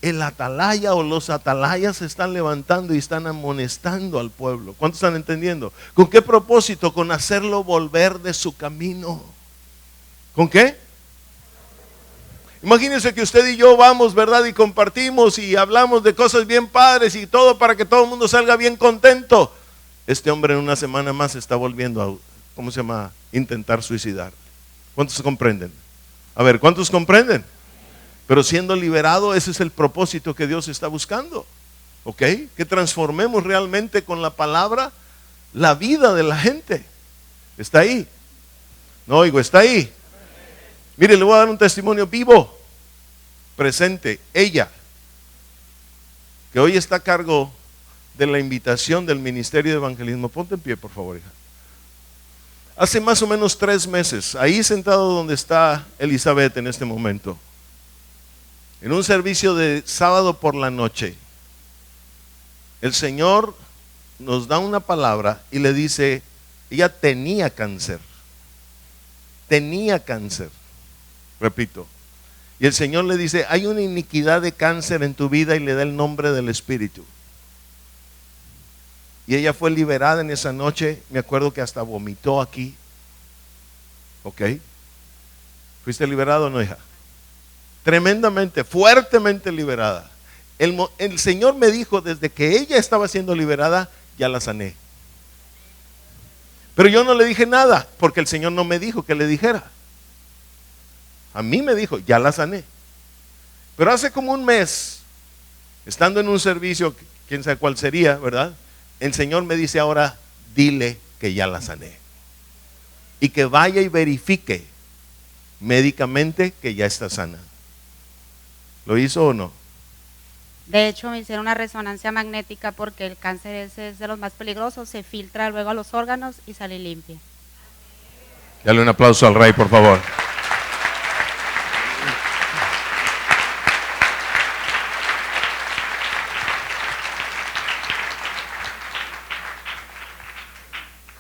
Speaker 1: el atalaya o los atalayas se están levantando y están amonestando al pueblo. ¿Cuántos están entendiendo? ¿Con qué propósito? Con hacerlo volver de su camino. ¿Con qué? Imagínense que usted y yo vamos, ¿verdad? Y compartimos y hablamos de cosas bien padres y todo para que todo el mundo salga bien contento. Este hombre en una semana más está volviendo a, ¿cómo se llama?, intentar suicidar. ¿Cuántos comprenden? A ver, ¿cuántos comprenden? Pero siendo liberado, ese es el propósito que Dios está buscando. ¿Ok? Que transformemos realmente con la palabra la vida de la gente. ¿Está ahí? No oigo, ¿está ahí? Mire, le voy a dar un testimonio vivo, presente. Ella, que hoy está a cargo de la invitación del Ministerio de Evangelismo. Ponte en pie, por favor, hija. Hace más o menos 3 meses, ahí sentado donde está Elizabeth en este momento, en un servicio de sábado por la noche, el Señor nos da una palabra y le dice: ella tenía cáncer. Tenía cáncer. Repito. Y el Señor le dice: hay una iniquidad de cáncer en tu vida, y le da el nombre del Espíritu. Y ella fue liberada en esa noche. Me acuerdo que hasta vomitó aquí. ¿Ok? ¿Fuiste liberado o no, hija? Tremendamente, fuertemente liberada. El Señor me dijo, desde que ella estaba siendo liberada, ya la sané. Pero yo no le dije nada, porque el Señor no me dijo que le dijera. A mí me dijo, ya la sané. Pero hace como un mes, estando en un servicio, quién sabe cuál sería, ¿verdad? El Señor me dice ahora, dile que ya la sané. Y que vaya y verifique médicamente que ya está sana. ¿Lo hizo o no?
Speaker 2: De hecho, me hicieron una resonancia magnética porque el cáncer ese es de los más peligrosos, se filtra luego a los órganos y sale limpia.
Speaker 1: Dale un aplauso al Rey, por favor.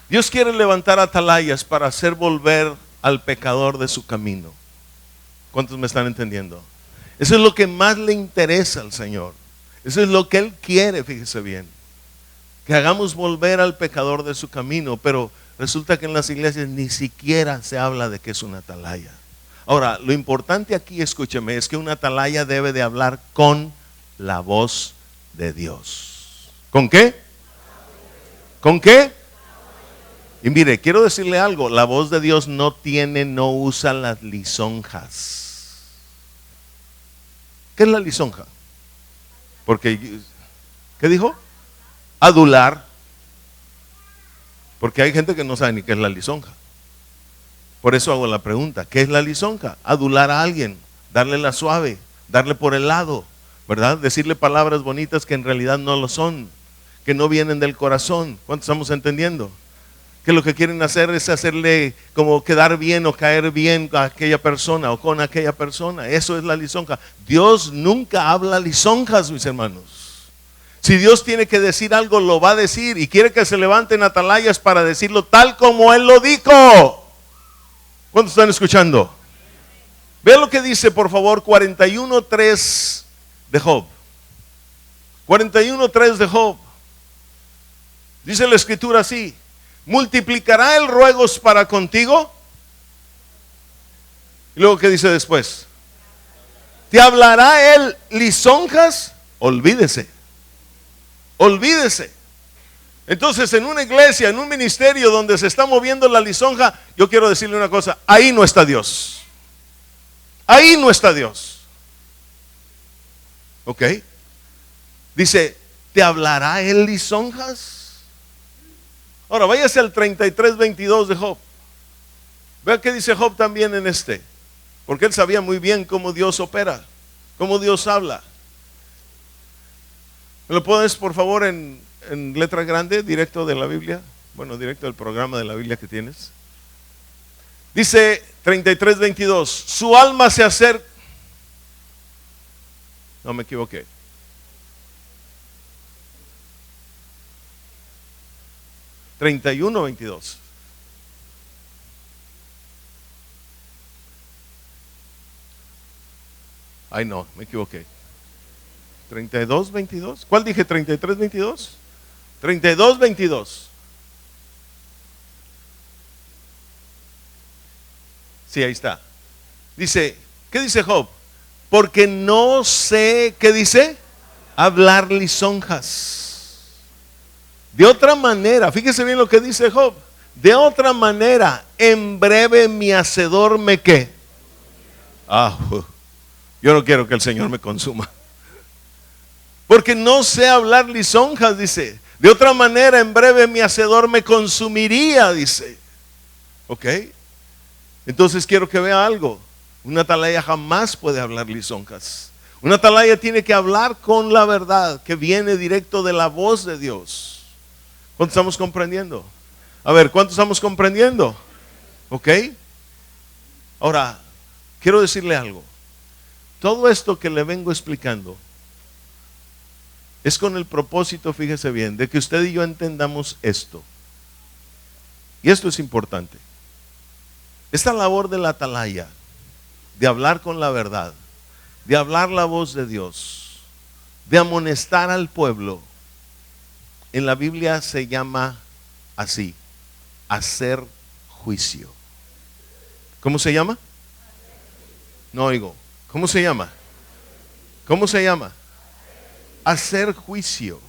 Speaker 1: Dios quiere levantar atalayas para hacer volver al pecador de su camino. ¿Cuántos me están entendiendo? Eso es lo que más le interesa al Señor. Eso es lo que Él quiere, fíjese bien. Que hagamos volver al pecador de su camino. Pero resulta que en las iglesias ni siquiera se habla de que es una atalaya. Ahora, lo importante aquí, escúcheme, es que una atalaya debe de hablar con la voz de Dios. ¿Con qué? ¿Con qué? Y mire, quiero decirle algo, la voz de Dios no usa las lisonjas. ¿Qué es la lisonja? Porque, ¿qué dijo? Adular. Porque hay gente que no sabe ni qué es la lisonja. Por eso hago la pregunta, ¿qué es la lisonja? Adular a alguien, darle la suave, darle por el lado, ¿verdad? Decirle palabras bonitas que en realidad no lo son, que no vienen del corazón. ¿Cuántos estamos entendiendo? Que lo que quieren hacer es hacerle como quedar bien o caer bien a aquella persona o con aquella persona. Eso es la lisonja. Dios nunca habla lisonjas, mis hermanos. Si Dios tiene que decir algo, lo va a decir, y quiere que se levanten atalayas para decirlo tal como Él lo dijo. ¿Cuántos están escuchando? Vean lo que dice, por favor, 41:3 de Job. 41:3 de Job. Dice la escritura así: ¿multiplicará el ruegos para contigo? Y luego, ¿qué dice después? ¿Te hablará él lisonjas? Olvídese. Olvídese. Entonces, en una iglesia, en un ministerio donde se está moviendo la lisonja, yo quiero decirle una cosa: ahí no está Dios. Ahí no está Dios. ¿Ok? Dice, ¿te hablará él lisonjas? Ahora váyase al 33:22 de Job. Vea qué dice Job también en este. Porque él sabía muy bien cómo Dios opera, cómo Dios habla. ¿Me lo pones por favor en letra grande, directo de la Biblia? Bueno, directo del programa de la Biblia que tienes. Dice 33:22, su alma se acerca. No, me equivoqué. 31:22. Ay, no, me equivoqué. 32:22. ¿Cuál dije? 33:22. 32:22. Sí, ahí está. Dice, ¿qué dice Job? Porque no sé, ¿qué dice? Hablar lisonjas. De otra manera, fíjese bien lo que dice Job. De otra manera, en breve mi hacedor me ¿qué? Yo no quiero que el Señor me consuma. Porque no sé hablar lisonjas, dice. De otra manera, en breve mi hacedor me consumiría, dice. ¿Ok? Entonces quiero que vea algo. Una atalaya jamás puede hablar lisonjas. Una atalaya tiene que hablar con la verdad que viene directo de la voz de Dios. ¿Cuántos estamos comprendiendo? A ver, ¿cuántos estamos comprendiendo? ¿Ok? Ahora, quiero decirle algo. Todo esto que le vengo explicando es con el propósito, fíjese bien, de que usted y yo entendamos esto. Y esto es importante. Esta labor de la atalaya, de hablar con la verdad, de hablar la voz de Dios, de amonestar al pueblo, en la Biblia se llama así, hacer juicio. ¿Cómo se llama? No oigo. ¿Cómo se llama? ¿Cómo se llama? Hacer juicio.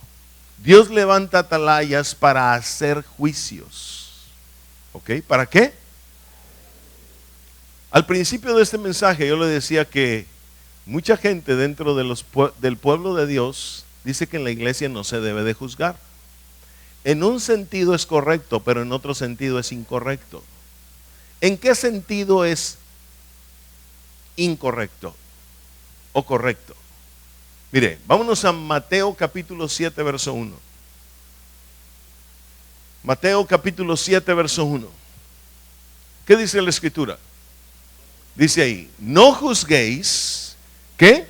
Speaker 1: Dios levanta atalayas para hacer juicios. ¿Ok? ¿Para qué? Al principio de este mensaje yo le decía que mucha gente dentro de del pueblo de Dios dice que en la iglesia no se debe de juzgar. En un sentido es correcto, pero en otro sentido es incorrecto. ¿En qué sentido es incorrecto o correcto? Mire, vámonos a Mateo capítulo 7, verso 1. Mateo capítulo 7, verso 1. ¿Qué dice la escritura? Dice ahí, no juzguéis, ¿qué?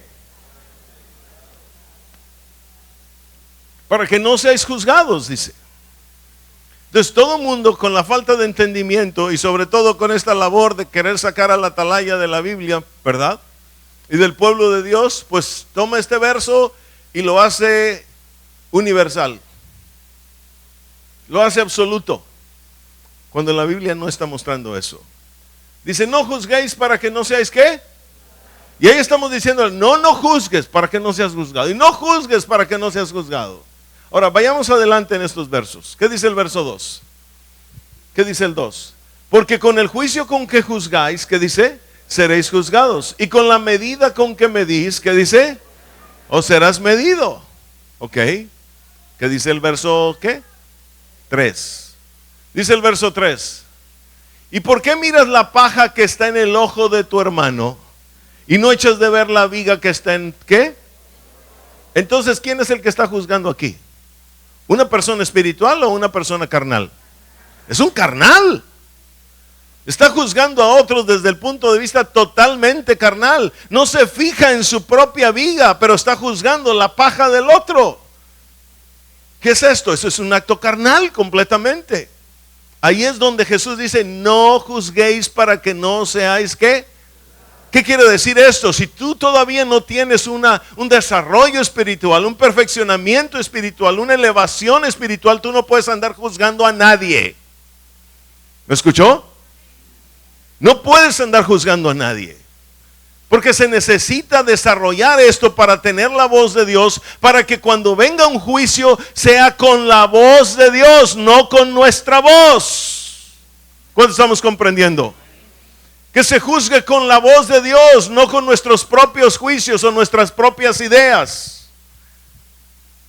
Speaker 1: Para que no seáis juzgados, dice. Entonces todo mundo con la falta de entendimiento y sobre todo con esta labor de querer sacar a la atalaya de la Biblia, ¿verdad? Y del pueblo de Dios, pues toma este verso y lo hace universal. Lo hace absoluto. Cuando la Biblia no está mostrando eso. Dice, no juzguéis para que no seáis ¿qué? Y ahí estamos diciendo, no juzgues para que no seas juzgado. Y no juzgues para que no seas juzgado. Ahora, vayamos adelante en estos versos. ¿Qué dice el verso 2? ¿Qué dice el 2? Porque con el juicio con que juzgáis, ¿qué dice? Seréis juzgados. Y con la medida con que medís, ¿qué dice? Os serás medido. ¿Ok? ¿Qué dice el verso qué? 3. Dice el verso 3. ¿Y por qué miras la paja que está en el ojo de tu hermano y no echas de ver la viga que está en qué? Entonces, ¿quién es el que está juzgando aquí? ¿Una persona espiritual o una persona carnal? Es un carnal. Está juzgando a otros desde el punto de vista totalmente carnal. No se fija en su propia viga, pero está juzgando la paja del otro. ¿Qué es esto? Eso es un acto carnal completamente. Ahí es donde Jesús dice, no juzguéis para que no seáis ¿qué? ¿Qué quiere decir esto? Si tú todavía no tienes un desarrollo espiritual, un perfeccionamiento espiritual, una elevación espiritual, tú no puedes andar juzgando a nadie. ¿Me escuchó? No puedes andar juzgando a nadie. Porque se necesita desarrollar esto para tener la voz de Dios, para que cuando venga un juicio sea con la voz de Dios, no con nuestra voz. ¿Cuánto estamos comprendiendo? Que se juzgue con la voz de Dios, no con nuestros propios juicios o nuestras propias ideas.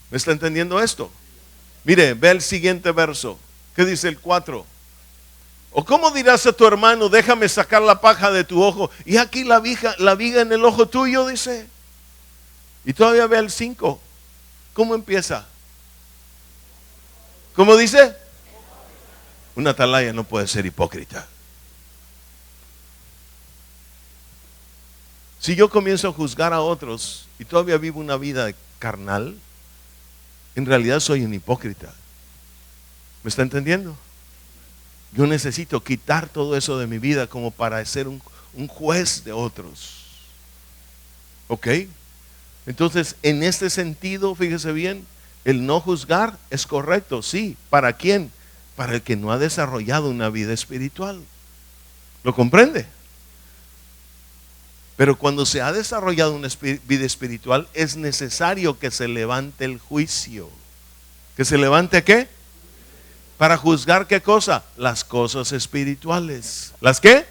Speaker 1: ¿Me está entendiendo esto? Mire, ve el siguiente verso. ¿Qué dice el 4? ¿O cómo dirás a tu hermano, déjame sacar la paja de tu ojo, y aquí la viga en el ojo tuyo? Dice. Y todavía ve el 5. ¿Cómo empieza? ¿Cómo dice? Una atalaya no puede ser hipócrita. Si yo comienzo a juzgar a otros y todavía vivo una vida carnal, en realidad soy un hipócrita. ¿Me está entendiendo? Yo necesito quitar todo eso de mi vida como para ser un juez de otros. ¿Ok? Entonces, en este sentido, fíjese bien, el no juzgar es correcto, sí. ¿Para quién? Para el que no ha desarrollado una vida espiritual. ¿Lo comprende? Pero cuando se ha desarrollado una vida espiritual, es necesario que se levante el juicio. ¿Que se levante qué? ¿Para juzgar qué cosa? Las cosas espirituales. ¿Las qué?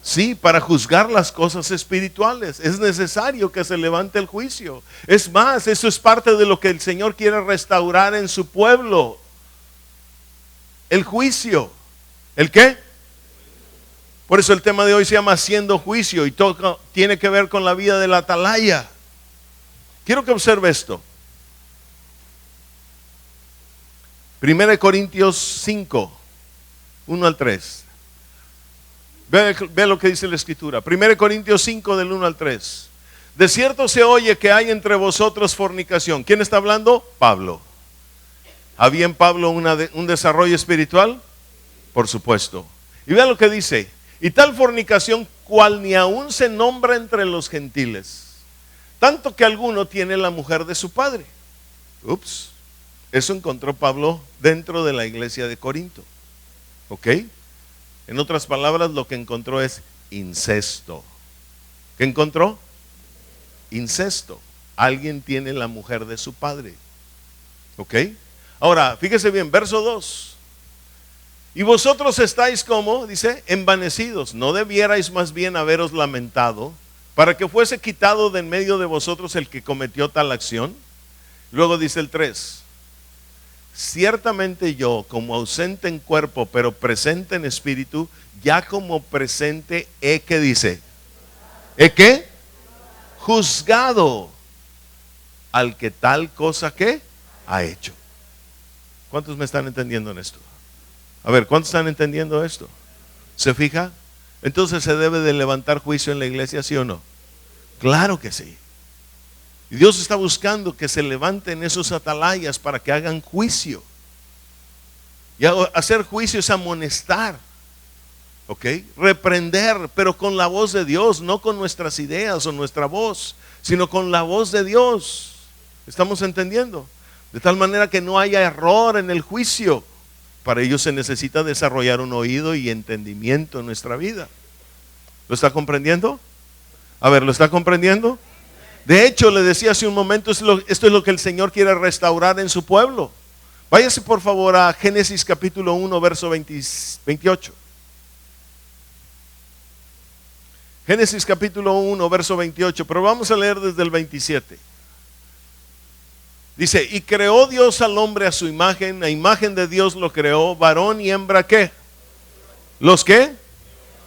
Speaker 1: Sí, para juzgar las cosas espirituales. Es necesario que se levante el juicio. Es más, eso es parte de lo que el Señor quiere restaurar en su pueblo. El juicio. ¿El qué? Por eso el tema de hoy se llama Haciendo Juicio y tiene que ver con la vida de la atalaya. Quiero que observe esto. 1 Corintios 5, 1 al 3. Ve lo que dice la escritura. 1 Corintios 5 del 1 al 3. De cierto se oye que hay entre vosotros fornicación. ¿Quién está hablando? Pablo. ¿Había en Pablo un desarrollo espiritual? Por supuesto. Y vea lo que dice. Y tal fornicación cual ni aún se nombra entre los gentiles, tanto que alguno tiene la mujer de su padre. Ups. Eso encontró Pablo dentro de la iglesia de Corinto. ¿Ok? En otras palabras, lo que encontró es incesto. ¿Qué encontró? Incesto. Alguien tiene la mujer de su padre. ¿Ok? Ahora, fíjese bien, verso 2. Y vosotros estáis como, dice, envanecidos. ¿No debierais más bien haberos lamentado para que fuese quitado de en medio de vosotros el que cometió tal acción? Luego dice el 3. Ciertamente yo, como ausente en cuerpo, pero presente en espíritu, ya como presente he, ¿qué dice? ¿He qué? Juzgado al que tal cosa que ha hecho. ¿Cuántos me están entendiendo en esto? A ver, ¿cuántos están entendiendo esto? ¿Se fija? Entonces se debe de levantar juicio en la iglesia, ¿sí o no? Claro que sí. Y Dios está buscando que se levanten esos atalayas para que hagan juicio. Y hacer juicio es amonestar, ¿ok? Reprender, pero con la voz de Dios, no con nuestras ideas o nuestra voz, sino con la voz de Dios. ¿Estamos entendiendo? De tal manera que no haya error en el juicio. Para ello se necesita desarrollar un oído y entendimiento en nuestra vida. ¿Lo está comprendiendo? A ver, ¿lo está comprendiendo? De hecho, le decía hace un momento, esto es lo que el Señor quiere restaurar en su pueblo. Váyase por favor a Génesis capítulo 1, verso 28. Génesis capítulo 1, verso 28, pero vamos a leer desde el 27. Dice, y creó Dios al hombre a su imagen, a imagen de Dios lo creó, varón y hembra, ¿qué? ¿Los qué?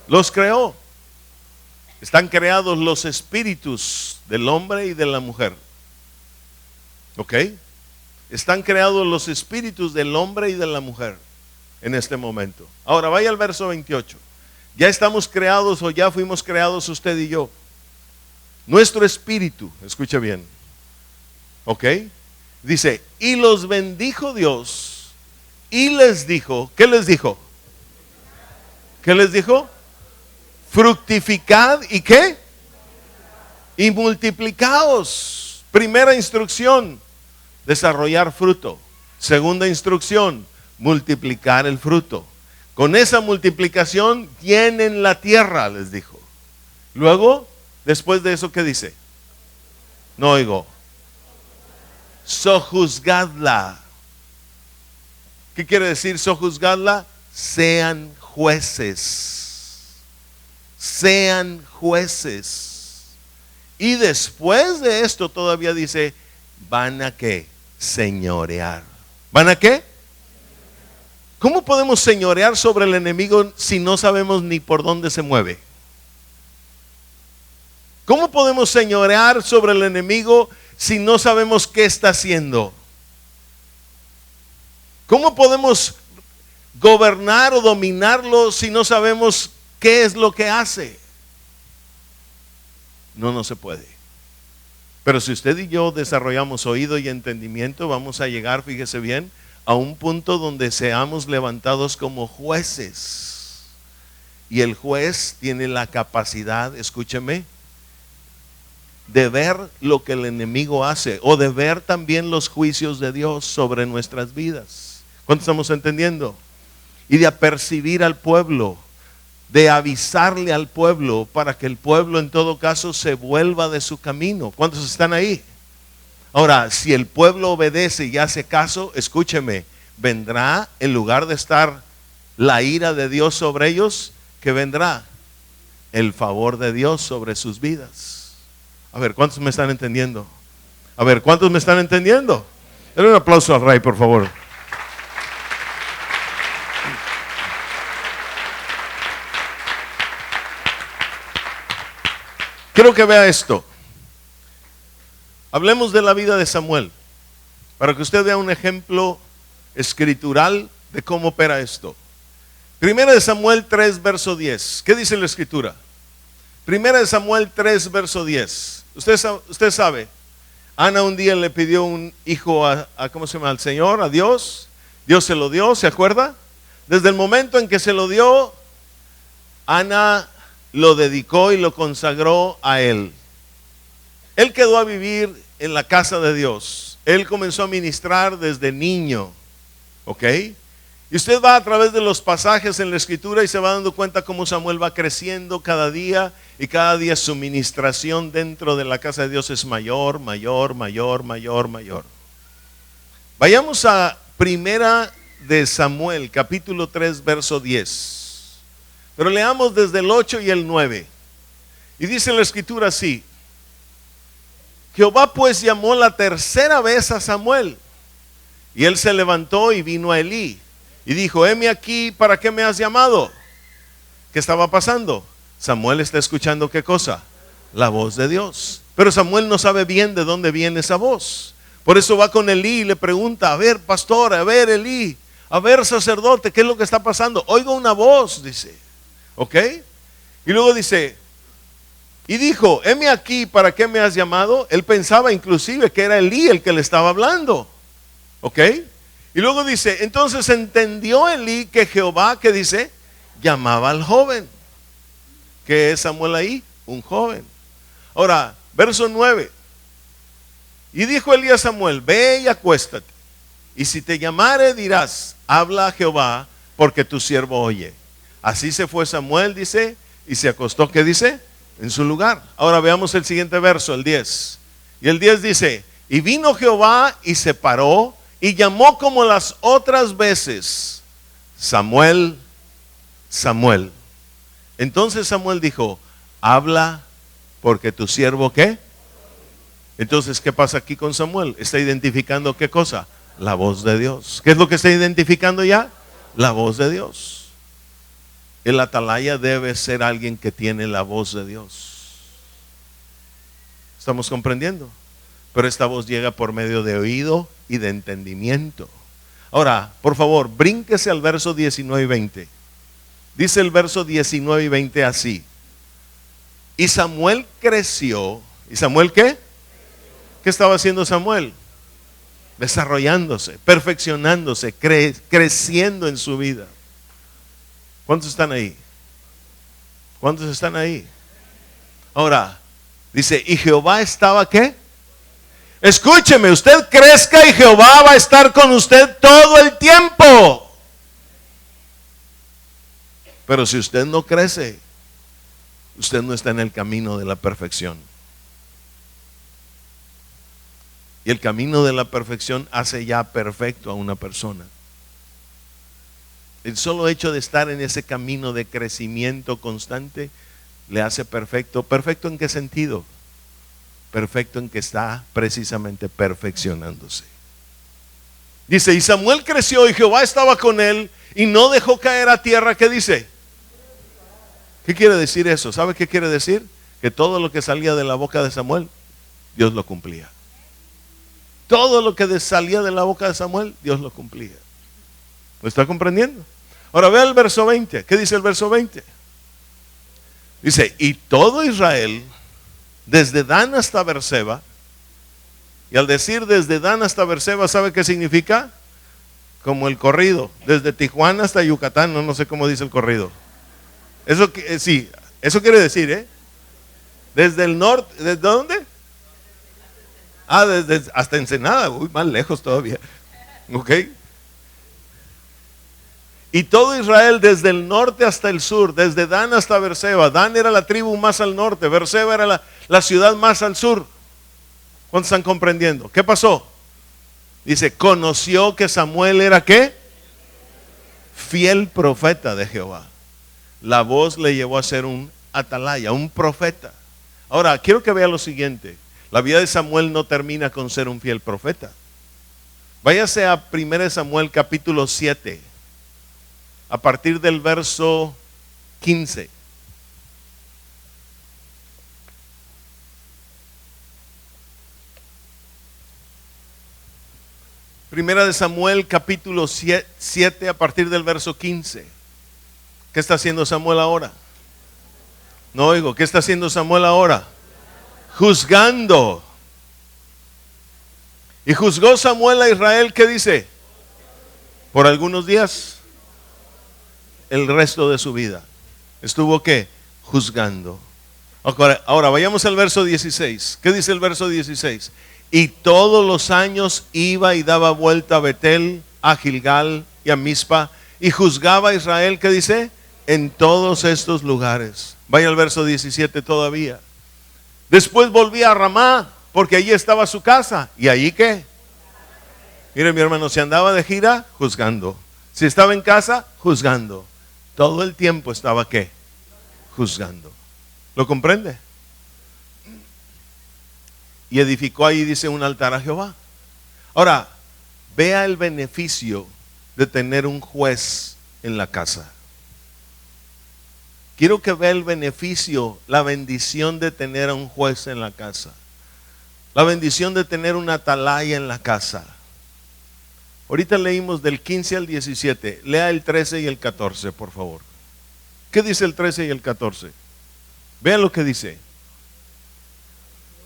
Speaker 1: Los creó. Están creados los espíritus del hombre y de la mujer. ¿Ok? Están creados los espíritus del hombre y de la mujer en este momento. Ahora vaya al verso 28. Ya estamos creados o ya fuimos creados usted y yo. Nuestro espíritu, escuche bien. ¿Ok? Dice, y los bendijo Dios y les dijo, ¿qué les dijo? ¿Qué les dijo? Fructificad y ¿qué? Y multiplicaos. Primera instrucción, desarrollar fruto. Segunda instrucción, multiplicar el fruto. Con esa multiplicación llenen la tierra, les dijo. Luego, después de eso, ¿qué dice? No oigo. Sojuzgadla. ¿Qué quiere decir sojuzgadla? Sean jueces. Sean jueces. Y después de esto todavía dice, van a ¿qué? Señorear. ¿Van a qué? ¿Cómo podemos señorear sobre el enemigo si no sabemos ni por dónde se mueve? ¿Cómo podemos señorear sobre el enemigo si no sabemos qué está haciendo? ¿Cómo podemos gobernar o dominarlo si no sabemos qué es lo que hace? No se puede. Pero si usted y yo desarrollamos oído y entendimiento, vamos a llegar, fíjese bien, a un punto donde seamos levantados como jueces. Y el juez tiene la capacidad, escúcheme, de ver lo que el enemigo hace o de ver también los juicios de Dios sobre nuestras vidas. ¿Cuánto estamos entendiendo? Y de apercibir al pueblo, de avisarle al pueblo para que el pueblo en todo caso se vuelva de su camino. ¿Cuántos están ahí? Ahora, si el pueblo obedece y hace caso, escúcheme, vendrá en lugar de estar la ira de Dios sobre ellos, ¿qué vendrá? El favor de Dios sobre sus vidas. A ver, ¿cuántos me están entendiendo? A ver, ¿cuántos me están entendiendo? Denle un aplauso al Rey, por favor. Quiero que vea esto. Hablemos de la vida de Samuel, para que usted vea un ejemplo escritural de cómo opera esto. Primera de Samuel 3, verso 10. ¿Qué dice la escritura? Primera de Samuel 3, verso 10. Usted sabe, Ana un día le pidió un hijo ¿cómo se llama? Al Señor, a Dios. Dios se lo dio, ¿se acuerda? Desde el momento en que se lo dio, Ana lo dedicó y lo consagró a él. Él quedó a vivir en la casa de Dios. Él comenzó a ministrar desde niño, ¿ok? Y usted va a través de los pasajes en la Escritura y se va dando cuenta cómo Samuel va creciendo cada día, y cada día su ministración dentro de la casa de Dios es mayor, mayor, mayor, mayor, mayor. Vayamos a Primera de Samuel, capítulo 3, verso 10. Pero leamos desde el 8 y el 9. Y dice la Escritura así: Jehová pues llamó la tercera vez a Samuel, y él se levantó y vino a Elí, y dijo: heme aquí, ¿para qué me has llamado? ¿Qué estaba pasando? Samuel está escuchando ¿qué cosa? La voz de Dios. Pero Samuel no sabe bien de dónde viene esa voz. Por eso va con Elí y le pregunta: a ver, pastor, a ver, Elí, a ver, sacerdote, ¿qué es lo que está pasando? Oigo una voz, dice. ¿Ok? Y luego dice, y dijo: heme aquí, ¿para qué me has llamado? Él pensaba inclusive que era Elí el que le estaba hablando. ¿Ok? Y luego dice, entonces entendió Elí que Jehová, ¿qué dice? Llamaba al joven. ¿Qué es Samuel ahí? Un joven. Ahora, verso 9. Y dijo Elí a Samuel: ve y acuéstate, y si te llamare dirás: habla a Jehová, porque tu siervo oye. Así se fue Samuel, dice, y se acostó, ¿qué dice? En su lugar. Ahora veamos el siguiente verso, el 10. Y el 10 dice: y vino Jehová y se paró y llamó como las otras veces: Samuel, Samuel. Entonces Samuel dijo: habla, porque tu siervo ¿qué? Entonces, ¿qué pasa aquí con Samuel? Está identificando ¿qué cosa? La voz de Dios. ¿Qué es lo que está identificando ya? La voz de Dios. El atalaya debe ser alguien que tiene la voz de Dios. ¿Estamos comprendiendo? Pero esta voz llega por medio de oído y de entendimiento. Ahora, por favor, brínquese al verso 19 y 20. Dice el verso 19 y 20 así: y Samuel creció. ¿Y Samuel qué? ¿Qué estaba haciendo Samuel? Desarrollándose, perfeccionándose, creciendo en su vida. ¿Cuántos están ahí? ¿Cuántos están ahí? Ahora, dice, y Jehová estaba ¿qué? Escúcheme, usted crezca y Jehová va a estar con usted todo el tiempo. Pero si usted no crece, usted no está en el camino de la perfección. Y el camino de la perfección hace ya perfecto a una persona. El solo hecho de estar en ese camino de crecimiento constante le hace perfecto. ¿Perfecto en qué sentido? Perfecto en que está precisamente perfeccionándose. Dice, y Samuel creció y Jehová estaba con él y no dejó caer a tierra. ¿Qué dice? ¿Qué quiere decir eso? ¿Sabe qué quiere decir? Que todo lo que salía de la boca de Samuel, Dios lo cumplía. Todo lo que salía de la boca de Samuel, Dios lo cumplía. ¿Lo está comprendiendo? Ahora vea el verso 20. ¿Qué dice el verso 20? Dice, y todo Israel, desde Dan hasta Berseba, y al decir desde Dan hasta Berseba, ¿sabe qué significa? Como el corrido, desde Tijuana hasta Yucatán, no sé cómo dice el corrido. Eso sí, eso quiere decir, desde el norte, ¿desde dónde? Desde hasta Ensenada, más lejos todavía. ¿Ok? Y todo Israel desde el norte hasta el sur, desde Dan hasta Berseba. Dan era la tribu más al norte, Berseba era la ciudad más al sur. ¿Cuántos están comprendiendo? ¿Qué pasó? Dice, conoció que Samuel era ¿qué? Fiel profeta de Jehová. La voz le llevó a ser un atalaya, un profeta. Ahora, quiero que vea lo siguiente. La vida de Samuel no termina con ser un fiel profeta. Váyase a 1 Samuel capítulo 7, a partir del verso 15. Primera de Samuel capítulo 7 a partir del verso 15. ¿Qué está haciendo Samuel ahora? No oigo, ¿qué está haciendo Samuel ahora? Juzgando. Y juzgó Samuel a Israel, ¿qué dice? Por algunos días. El resto de su vida. ¿Estuvo qué? Juzgando. Ahora vayamos al verso 16. ¿Qué dice el verso 16? Y todos los años iba y daba vuelta a Betel, a Gilgal y a Mizpa, y juzgaba a Israel, ¿qué dice? En todos estos lugares. Vaya al verso 17 todavía. Después volvía a Ramá, porque allí estaba su casa. ¿Y allí qué? Mire, mi hermano, si andaba de gira, juzgando. Si estaba en casa, juzgando. Todo el tiempo estaba ¿qué? Juzgando. ¿Lo comprende? Y edificó ahí, dice, un altar a Jehová. Ahora, vea el beneficio de tener un juez en la casa. Quiero que vea el beneficio, la bendición de tener a un juez en la casa. La bendición de tener una atalaya en la casa. Ahorita leímos del 15 al 17. Lea el 13 y el 14, por favor. ¿Qué dice el 13 y el 14? Vean lo que dice.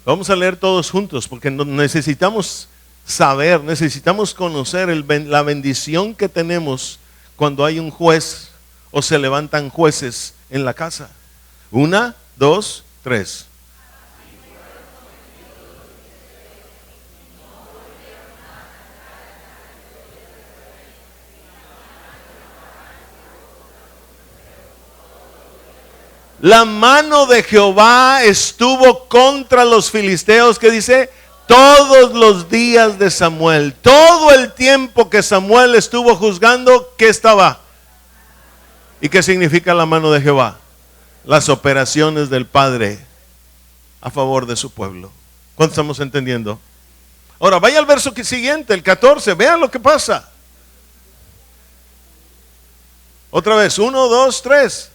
Speaker 1: Vamos a leer todos juntos porque necesitamos saber, necesitamos conocer la bendición que tenemos cuando hay un juez o se levantan jueces en la casa. 1, 2, 3. La mano de Jehová estuvo contra los filisteos, que dice, todos los días de Samuel. Todo el tiempo que Samuel estuvo juzgando, ¿qué estaba? ¿Y qué significa la mano de Jehová? Las operaciones del Padre a favor de su pueblo. ¿Cuánto estamos entendiendo? Ahora, vaya al verso siguiente, el 14, vean lo que pasa. Otra vez, 1, 2, 3.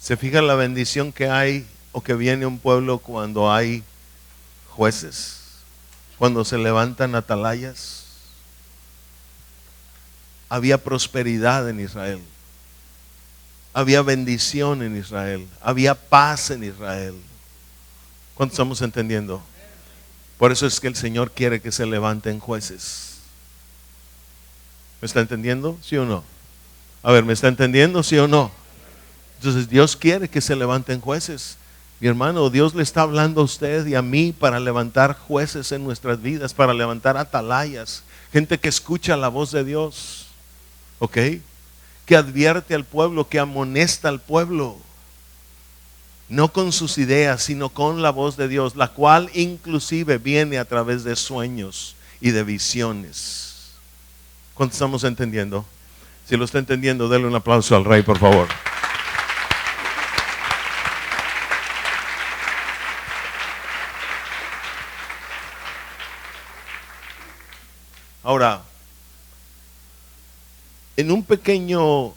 Speaker 1: ¿Se fija la bendición que hay o que viene un pueblo cuando hay jueces? Cuando se levantan atalayas. Había prosperidad en Israel. Había bendición en Israel. Había paz en Israel. ¿Cuánto estamos entendiendo? Por eso es que el Señor quiere que se levanten jueces. ¿Me está entendiendo? ¿Sí o no? A ver, ¿me está entendiendo? ¿Sí o no? Entonces Dios quiere que se levanten jueces. Mi hermano, Dios le está hablando a usted y a mí para levantar jueces en nuestras vidas, para levantar atalayas, gente que escucha la voz de Dios, ¿ok? Que advierte al pueblo, que amonesta al pueblo, no con sus ideas, sino con la voz de Dios, la cual inclusive viene a través de sueños y de visiones. ¿Cuánto estamos entendiendo? Si lo está entendiendo, denle un aplauso al Rey, por favor. Ahora, en un pequeño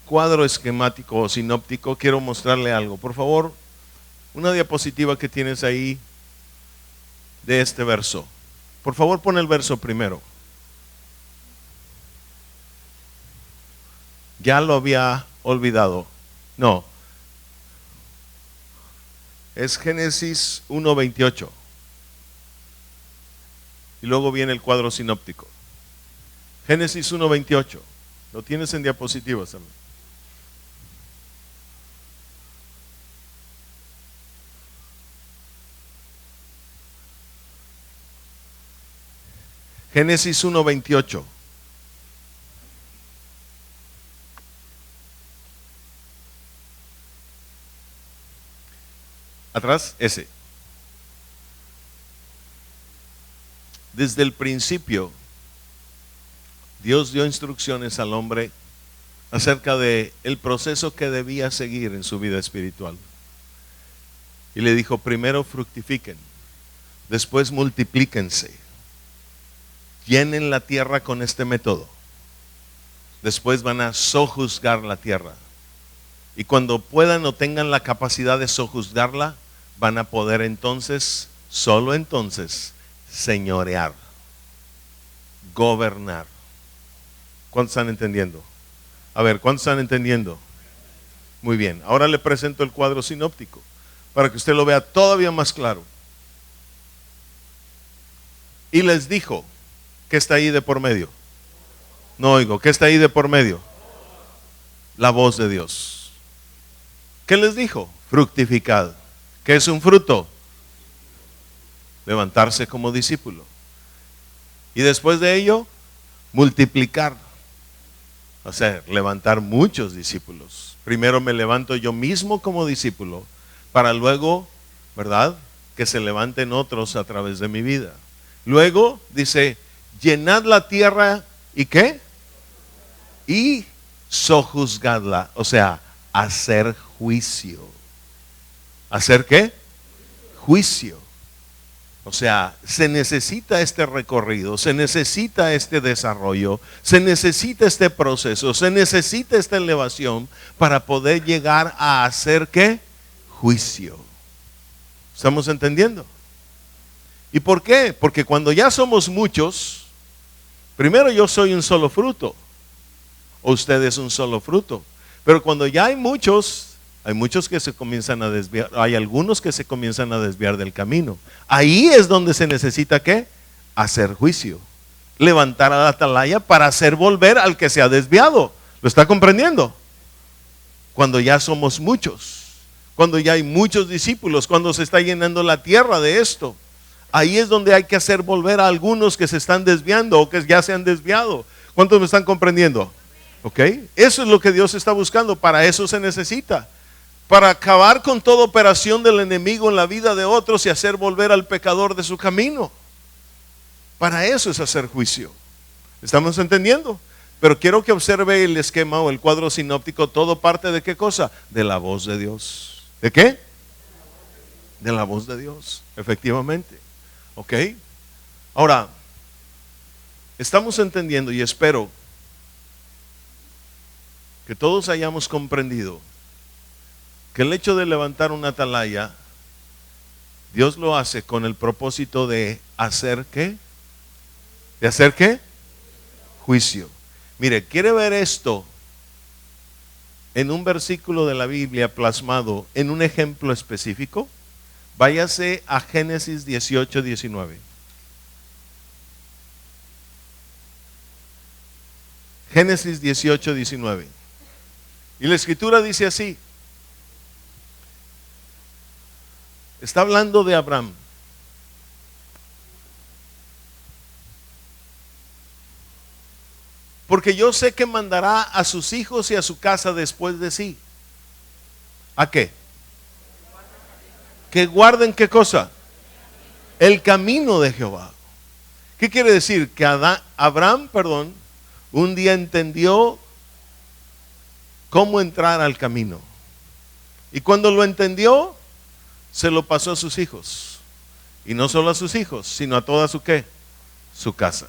Speaker 1: cuadro esquemático o sinóptico quiero mostrarle algo. Por favor, una diapositiva que tienes ahí de este verso. Por favor, pon el verso primero. Ya lo había olvidado. No. Es Génesis 1:28. Y luego viene el cuadro sinóptico. Génesis 1:28. Lo tienes en diapositivas también. Génesis 1:28. Atrás, ese. Desde el principio, Dios dio instrucciones al hombre acerca de el proceso que debía seguir en su vida espiritual. Y le dijo, primero fructifiquen, después multiplíquense, llenen la tierra con este método, después van a sojuzgar la tierra. Y cuando puedan o tengan la capacidad de sojuzgarla, van a poder entonces, solo entonces, señorear, gobernar. ¿Cuántos están entendiendo? A ver, ¿cuántos están entendiendo? Muy bien, ahora le presento el cuadro sinóptico. para que usted lo vea todavía más claro. Y les dijo, ¿qué está ahí de por medio? No oigo, ¿qué está ahí de por medio? La voz de Dios. ¿Qué les dijo? Fructificad. ¿Qué es un fruto? Levantarse como discípulo. Y después de ello, multiplicar. O sea, levantar muchos discípulos. Primero me levanto yo mismo como discípulo, para luego, ¿verdad?, que se levanten otros a través de mi vida. Luego dice, llenad la tierra, ¿y qué? Y sojuzgadla, o sea, hacer juicio. ¿Hacer qué? Juicio. O sea, se necesita este recorrido, se necesita este desarrollo, se necesita este proceso, se necesita esta elevación para poder llegar a hacer ¿qué? Juicio. ¿Estamos entendiendo? ¿Y por qué? Porque cuando ya somos muchos, primero yo soy un solo fruto, o usted es un solo fruto, pero cuando ya hay muchos que se comienzan a desviar, hay algunos que se comienzan a desviar del camino. Ahí es donde se necesita ¿qué? Hacer juicio, levantar a la atalaya para hacer volver al que se ha desviado. ¿Lo está comprendiendo? Cuando ya somos muchos, cuando ya hay muchos discípulos, cuando se está llenando la tierra de esto, ahí es donde hay que hacer volver a algunos que se están desviando o que ya se han desviado. ¿Cuántos me están comprendiendo? ¿Ok? Eso es lo que Dios está buscando, para eso se necesita. Para acabar con toda operación del enemigo en la vida de otros y hacer volver al pecador de su camino. Para eso es hacer juicio. ¿Estamos entendiendo? Pero quiero que observe el esquema o el cuadro sinóptico. Todo parte de qué cosa? De la voz de Dios. ¿De qué? De la voz de Dios, efectivamente. ¿Ok? Ahora, estamos entendiendo y espero que todos hayamos comprendido que el hecho de levantar una atalaya, Dios lo hace con el propósito de hacer ¿qué? ¿De hacer qué? Juicio. Mire, ¿quiere ver esto en un versículo de la Biblia plasmado en un ejemplo específico? Váyase a Génesis 18, 19. Génesis 18, 19. Y la escritura dice así. Está hablando de Abraham. Porque yo sé que mandará a sus hijos y a su casa después de sí. ¿A qué? Que guarden ¿qué cosa? El camino de Jehová. ¿Qué quiere decir? Que Abraham, un día entendió cómo entrar al camino. Y cuando lo entendió, se lo pasó a sus hijos. Y no solo a sus hijos, sino a toda su ¿qué? Su casa.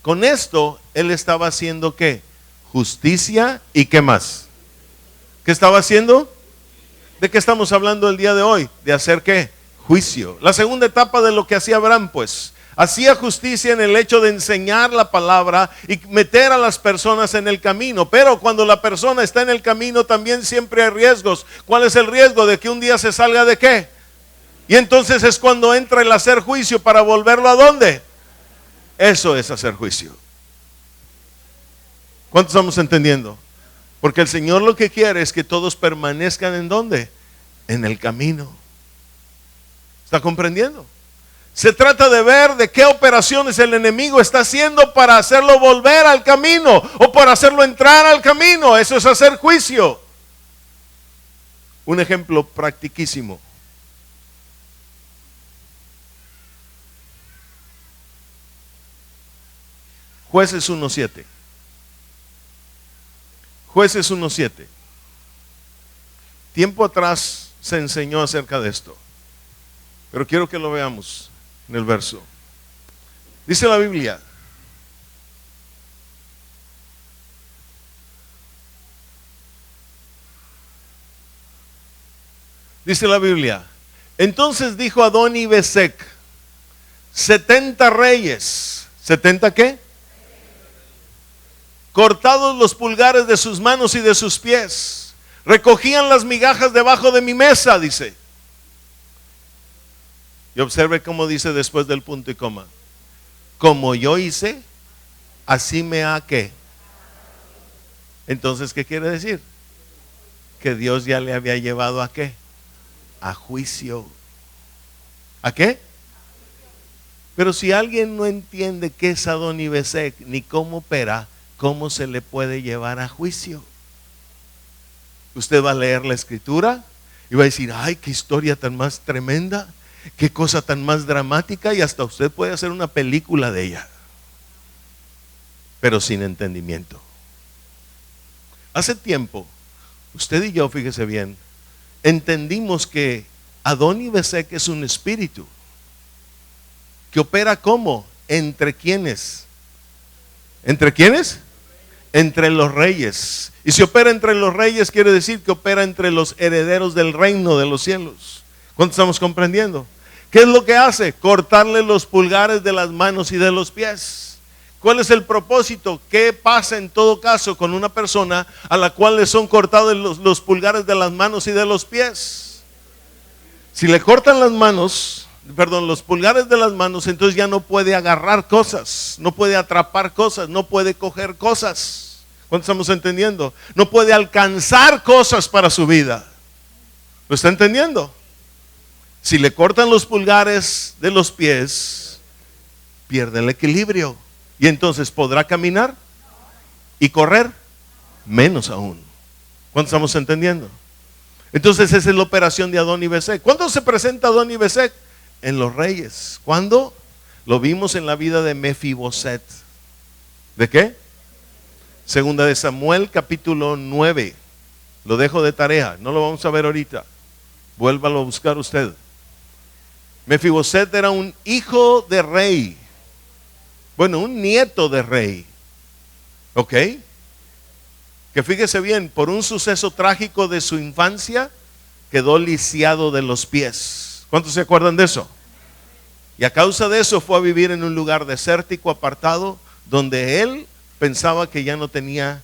Speaker 1: Con esto, él estaba haciendo ¿qué? Justicia y ¿qué más? ¿Qué estaba haciendo? ¿De qué estamos hablando el día de hoy? De hacer ¿qué? Juicio. La segunda etapa de lo que hacía Abraham, pues. Hacía justicia en el hecho de enseñar la palabra y meter a las personas en el camino. Pero cuando la persona está en el camino también siempre hay riesgos. ¿Cuál es el riesgo? De que un día se salga de ¿qué? Y entonces es cuando entra el hacer juicio para volverlo ¿a dónde? Eso es hacer juicio. ¿Cuántos estamos entendiendo? Porque el Señor lo que quiere es que todos permanezcan ¿en dónde? En el camino. ¿Está comprendiendo? Se trata de ver de qué operaciones el enemigo está haciendo para hacerlo volver al camino o para hacerlo entrar al camino. Eso es hacer juicio. Un ejemplo practiquísimo. Jueces 1:7. Jueces 1:7. Tiempo atrás se enseñó acerca de esto, pero quiero que lo veamos en el verso. Dice la Biblia: dice la Biblia, entonces dijo Adoni Besec, 70 reyes, ¿70 qué? Cortados los pulgares de sus manos y de sus pies, recogían las migajas debajo de mi mesa, dice. Y observe cómo dice después del punto y coma. Como yo hice, así me ha que. Entonces, ¿qué quiere decir? Que Dios ya le había llevado a qué? A juicio. ¿A qué? Pero si alguien no entiende qué es Adón y Besec ni cómo opera, ¿cómo se le puede llevar a juicio? Usted va a leer la escritura y va a decir, ay, qué historia tan más tremenda, qué cosa tan más dramática, y hasta usted puede hacer una película de ella, pero sin entendimiento. Hace tiempo, usted y yo, fíjese bien, entendimos que Adón y Besec es un espíritu que opera ¿cómo? ¿Entre quiénes? ¿Entre quiénes? Entre los reyes. Y si opera entre los reyes, quiere decir que opera entre los herederos del reino de los cielos. ¿Cuánto estamos comprendiendo? ¿Qué es lo que hace? Cortarle los pulgares de las manos y de los pies. ¿Cuál es el propósito? ¿Qué pasa en todo caso con una persona a la cual le son cortados los pulgares de las manos y de los pies? Si le cortan las manos, los pulgares de las manos, entonces ya no puede agarrar cosas, no puede atrapar cosas, no puede coger cosas. ¿Cuánto estamos entendiendo? No puede alcanzar cosas para su vida. ¿Lo está entendiendo? Si le cortan los pulgares de los pies, pierde el equilibrio. Y entonces podrá caminar y correr, menos aún. ¿Cuánto estamos entendiendo? Entonces esa es la operación de Adón y Besec. ¿Cuándo se presenta Adón y Besec? En los reyes. ¿Cuándo? Lo vimos en la vida de Mefiboset. ¿De qué? Segunda de Samuel, capítulo 9. Lo dejo de tarea, no lo vamos a ver ahorita. Vuélvalo a buscar usted. Mefiboset era un hijo de rey. Bueno, un nieto de rey. ¿Ok? Que fíjese bien, por un suceso trágico de su infancia, quedó lisiado de los pies. ¿Cuántos se acuerdan de eso? Y a causa de eso fue a vivir en un lugar desértico, apartado, donde él pensaba que ya no tenía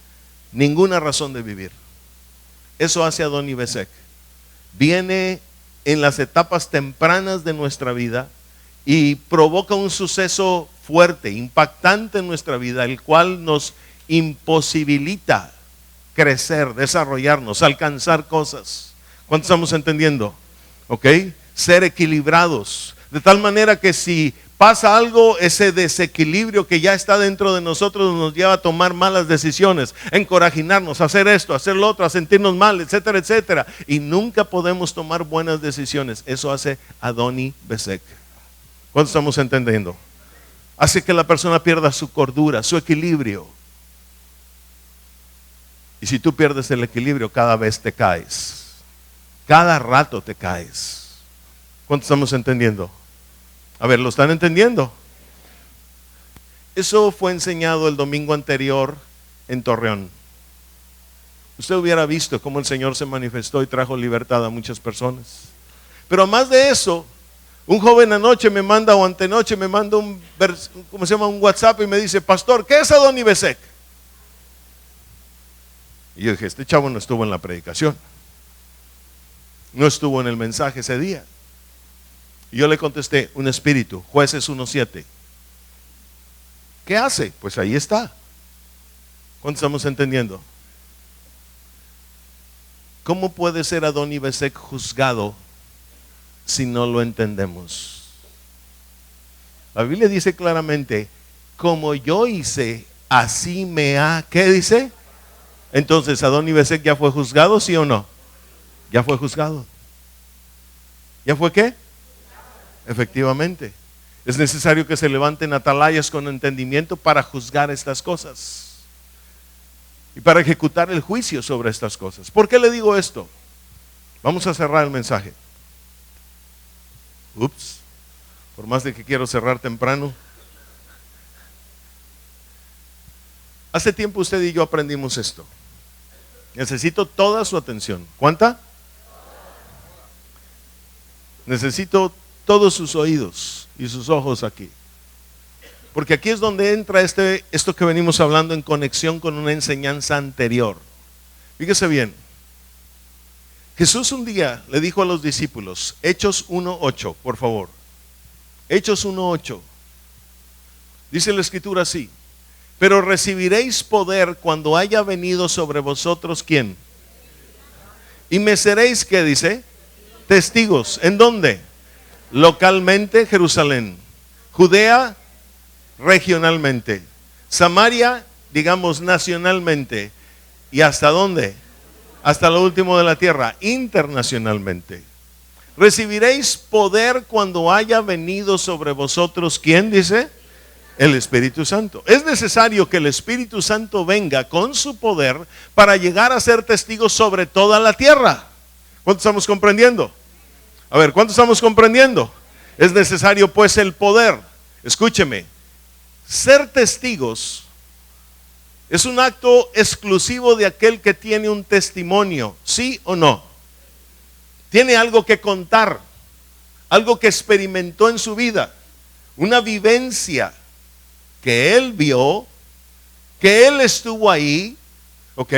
Speaker 1: ninguna razón de vivir. Eso hace Adón y Besec. Viene en las etapas tempranas de nuestra vida y provoca un suceso fuerte, impactante en nuestra vida, el cual nos imposibilita crecer, desarrollarnos, alcanzar cosas. ¿Cuánto estamos entendiendo? ¿Ok? Ser equilibrados, de tal manera que si pasa algo, ese desequilibrio que ya está dentro de nosotros nos lleva a tomar malas decisiones, a encorajinarnos, a hacer esto, a hacer lo otro, a sentirnos mal, etcétera, etcétera. Y nunca podemos tomar buenas decisiones. Eso hace Adón y Besec. ¿Cuánto estamos entendiendo? Hace que la persona pierda su cordura, su equilibrio. Y si tú pierdes el equilibrio, cada vez te caes. Cada rato te caes. ¿Cuánto estamos entendiendo? A ver, ¿lo están entendiendo? Eso fue enseñado el domingo anterior en Torreón. Usted hubiera visto cómo el Señor se manifestó y trajo libertad a muchas personas. Pero más de eso, un joven anoche me manda, o antenoche me manda un WhatsApp y me dice, pastor, ¿qué es Adón y Besec? Y yo dije, este chavo no estuvo en la predicación, no estuvo en el mensaje ese día. Y yo le contesté, un espíritu, Jueces 1:7. ¿Qué hace? Pues ahí está. ¿Cuánto estamos entendiendo? ¿Cómo puede ser Adón y Besec juzgado si no lo entendemos? La Biblia dice claramente, como yo hice, así me ha, ¿qué dice? Entonces, ¿Adón y Besec ya fue juzgado, sí o no? Ya fue juzgado. ¿Ya fue qué? Efectivamente. Es necesario que se levanten atalayas con entendimiento para juzgar estas cosas y para ejecutar el juicio sobre estas cosas. ¿Por qué le digo esto? Vamos a cerrar el mensaje. Ups, por más de que quiero cerrar temprano. Hace tiempo usted y yo aprendimos esto. Necesito toda su atención. ¿Cuánta? Necesito todos sus oídos y sus ojos aquí. Porque aquí es donde entra esto que venimos hablando en conexión con una enseñanza anterior. Fíjese bien. Jesús un día le dijo a los discípulos, Hechos 1:8, por favor. Hechos 1:8. Dice la escritura así: pero recibiréis poder cuando haya venido sobre vosotros, ¿quién? Y me seréis, ¿qué dice? Testigos. ¿En dónde? Localmente, Jerusalén. Judea, regionalmente. Samaria, digamos, nacionalmente. ¿Y hasta dónde? Hasta lo último de la tierra, internacionalmente. Recibiréis poder cuando haya venido sobre vosotros, ¿quién dice? El Espíritu Santo. Es necesario que el Espíritu Santo venga con su poder para llegar a ser testigos sobre toda la tierra. ¿Cuánto estamos comprendiendo? A ver, ¿cuánto estamos comprendiendo? Es necesario pues el poder. Escúcheme, ser testigos es un acto exclusivo de aquel que tiene un testimonio, ¿sí o no? Tiene algo que contar, algo que experimentó en su vida, una vivencia que él vio, que él estuvo ahí, ¿ok?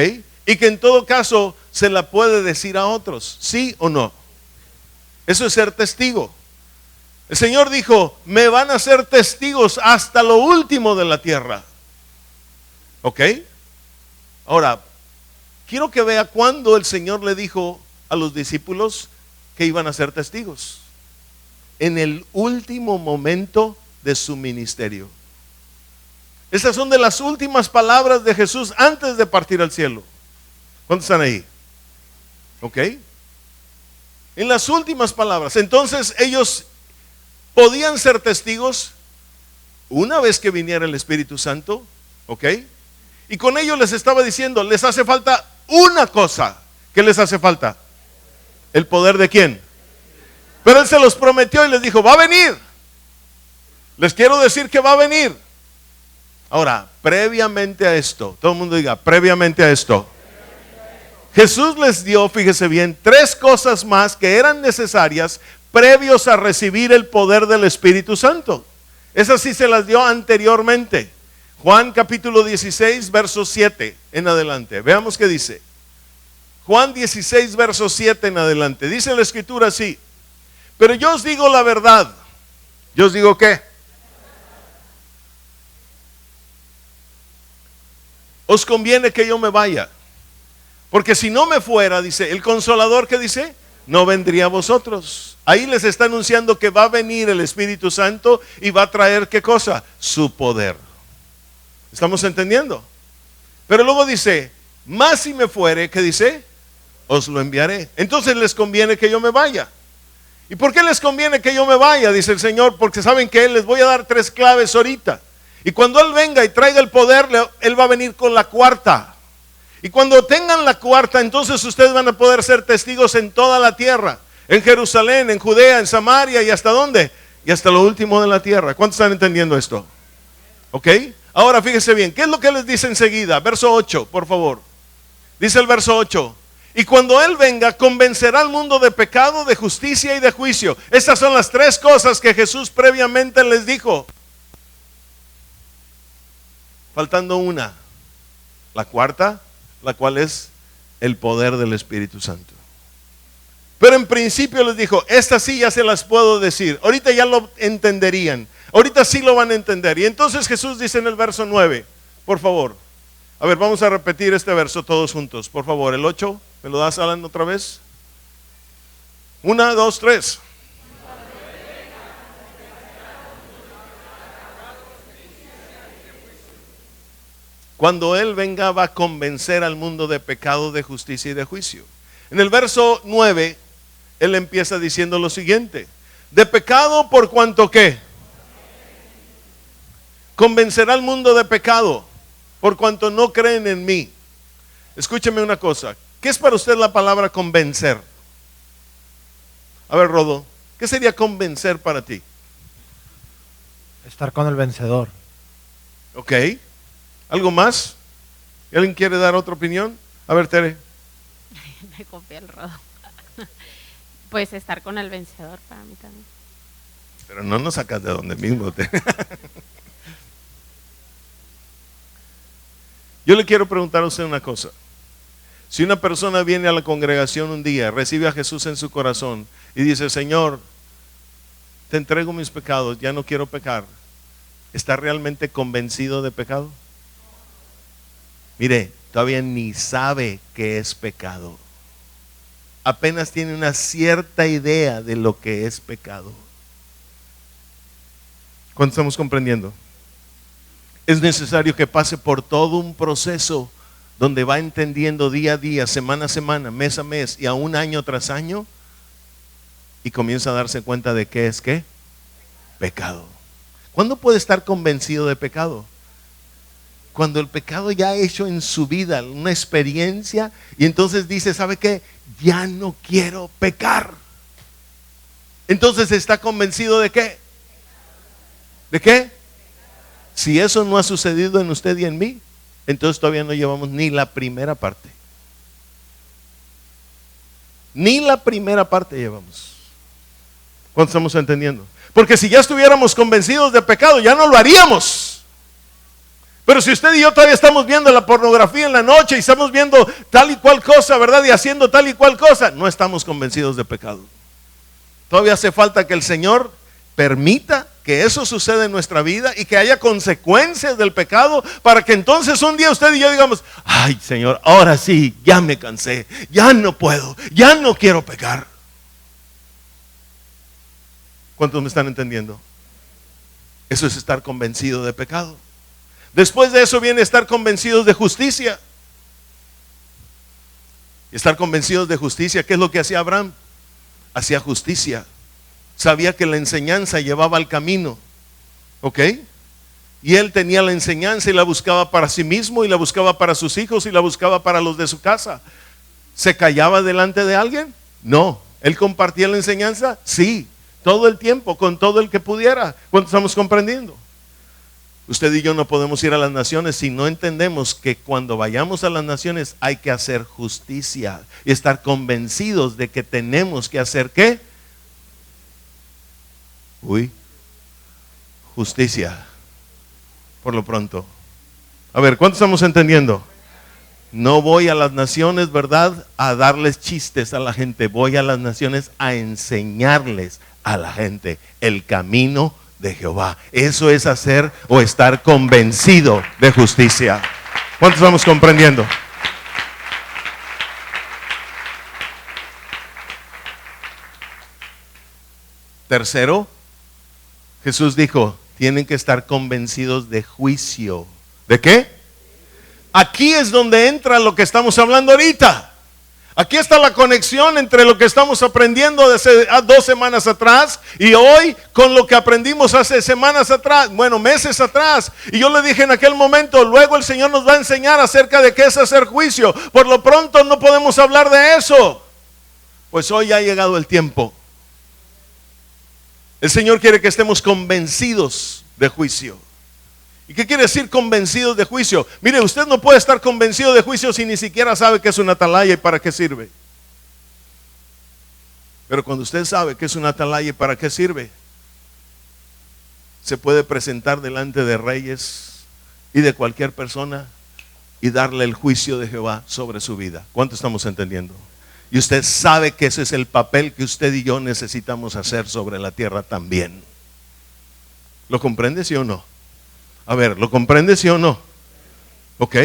Speaker 1: Y que en todo caso se la puede decir a otros, ¿sí o no? Eso es ser testigo. El Señor dijo, me van a ser testigos hasta lo último de la tierra. ¿Ok? Ahora, quiero que vea cuando el Señor le dijo a los discípulos que iban a ser testigos. En el último momento de su ministerio. Esas son de las últimas palabras de Jesús antes de partir al cielo. ¿Cuántos están ahí? ¿Ok? En las últimas palabras. Entonces ellos podían ser testigos una vez que viniera el Espíritu Santo. ¿Ok? Y con ello les estaba diciendo, les hace falta una cosa. ¿Qué les hace falta? ¿El poder de quién? Pero Él se los prometió y les dijo, va a venir. Les quiero decir que va a venir. Ahora, previamente a esto, todo el mundo diga, previamente a esto. Jesús les dio, fíjese bien, 3 cosas más que eran necesarias previos a recibir el poder del Espíritu Santo. Esas sí se las dio anteriormente. Juan capítulo 16, verso 7 en adelante. Veamos qué dice. Juan 16, verso 7 en adelante. Dice la escritura así: pero yo os digo la verdad. ¿Yo os digo qué? Os conviene que yo me vaya. Porque si no me fuera, dice, el Consolador, ¿qué dice? No vendría a vosotros. Ahí les está anunciando que va a venir el Espíritu Santo y va a traer ¿qué cosa? Su poder. ¿Estamos entendiendo? Pero luego dice, más si me fuere, ¿qué dice? Os lo enviaré. Entonces les conviene que yo me vaya. ¿Y por qué les conviene que yo me vaya? Dice el Señor, porque saben que les voy a dar 3 claves ahorita. Y cuando Él venga y traiga el poder, Él va a venir con la 4ª. Y cuando tengan la 4ª, entonces ustedes van a poder ser testigos en toda la tierra. En Jerusalén, en Judea, en Samaria, ¿y hasta dónde? Y hasta lo último de la tierra. ¿Cuántos están entendiendo esto? ¿Ok? Ahora fíjese bien, ¿qué es lo que les dice enseguida? Verso 8, por favor. Dice el verso 8. Y cuando Él venga, convencerá al mundo de pecado, de justicia y de juicio. Estas son las 3 cosas que Jesús previamente les dijo. Faltando una, la 4ª, la cual es el poder del Espíritu Santo. Pero en principio les dijo, estas sí ya se las puedo decir. Ahorita ya lo entenderían. Ahorita sí lo van a entender. Y entonces Jesús dice en el verso 9, por favor. A ver, vamos a repetir este verso todos juntos. Por favor, el 8, ¿me lo das, Alan, otra vez? 1, 2, 3. Cuando Él venga va a convencer al mundo de pecado, de justicia y de juicio. En el verso 9, Él empieza diciendo lo siguiente. De pecado por cuanto ¿qué? Convencerá al mundo de pecado por cuanto no creen en mí. Escúcheme una cosa. ¿Qué es para usted la palabra convencer? A ver, Rodo, ¿qué sería convencer para ti?
Speaker 3: Estar con el vencedor.
Speaker 1: Ok. ¿Algo más? ¿Alguien quiere dar otra opinión? A ver, Tere.
Speaker 2: Me copié el Rodo. Pues estar con el vencedor para mí también.
Speaker 1: Pero no nos sacas de donde mismo, Tere. Yo le quiero preguntar a usted una cosa. Si una persona viene a la congregación un día, recibe a Jesús en su corazón y dice, Señor, te entrego mis pecados, ya no quiero pecar, ¿está realmente convencido de pecado? Mire, todavía ni sabe qué es pecado. Apenas tiene una cierta idea de lo que es pecado. ¿Cuánto estamos comprendiendo? Es necesario que pase por todo un proceso donde va entendiendo día a día, semana a semana, mes a mes y aún año tras año, y comienza a darse cuenta de qué es qué, pecado. ¿Cuándo puede estar convencido de pecado? Cuando el pecado ya ha hecho en su vida una experiencia y entonces dice, ¿sabe qué? Ya no quiero pecar. Entonces está convencido de qué. ¿De qué? Si eso no ha sucedido en usted y en mí, entonces todavía no llevamos ni la primera parte. Ni la primera parte llevamos. ¿Cuánto estamos entendiendo? Porque si ya estuviéramos convencidos de pecado, ya no lo haríamos. Pero si usted y yo todavía estamos viendo la pornografía en la noche y estamos viendo tal y cual cosa, ¿verdad? Y haciendo tal y cual cosa, no estamos convencidos de pecado. Todavía hace falta que el Señor permita que eso suceda en nuestra vida y que haya consecuencias del pecado para que entonces un día usted y yo digamos, ay Señor, ahora sí, ya me cansé, ya no puedo, ya no quiero pecar. ¿Cuántos me están entendiendo? Eso es estar convencido de pecado. Después de eso viene estar convencidos de justicia. Estar convencidos de justicia, ¿qué es lo que hacía Abraham? Hacía justicia. Sabía que la enseñanza llevaba al camino. ¿Ok? Y él tenía la enseñanza y la buscaba para sí mismo y la buscaba para sus hijos y la buscaba para los de su casa. ¿Se callaba delante de alguien? No. ¿Él compartía la enseñanza? Sí. Todo el tiempo, con todo el que pudiera. ¿Cuánto estamos comprendiendo? Usted y yo no podemos ir a las naciones si no entendemos que cuando vayamos a las naciones hay que hacer justicia y estar convencidos de que tenemos que hacer ¿qué? Justicia. Por lo pronto. A ver, ¿cuánto estamos entendiendo? No voy a las naciones, ¿verdad?, a darles chistes a la gente. Voy a las naciones a enseñarles a la gente el camino de Jehová. Eso es hacer o estar convencido de justicia. ¿Cuántos estamos comprendiendo? Tercero, Jesús dijo, tienen que estar convencidos de juicio. ¿De qué? Aquí es donde entra lo que estamos hablando ahorita. Aquí está la conexión entre lo que estamos aprendiendo desde 2 semanas atrás y hoy con lo que aprendimos hace semanas atrás, bueno, meses atrás. Y yo le dije en aquel momento, luego el Señor nos va a enseñar acerca de qué es hacer juicio. Por lo pronto no podemos hablar de eso. Pues hoy ha llegado el tiempo. El Señor quiere que estemos convencidos de juicio. ¿Y qué quiere decir convencidos de juicio? Mire, usted no puede estar convencido de juicio si ni siquiera sabe qué es una atalaya y para qué sirve. Pero cuando usted sabe qué es una atalaya y para qué sirve, se puede presentar delante de reyes y de cualquier persona y darle el juicio de Jehová sobre su vida. ¿Cuánto estamos entendiendo? Y usted sabe que ese es el papel que usted y yo necesitamos hacer sobre la tierra también. ¿Lo comprende, sí o no? A ver, ¿lo comprende, sí o no? ¿Ok?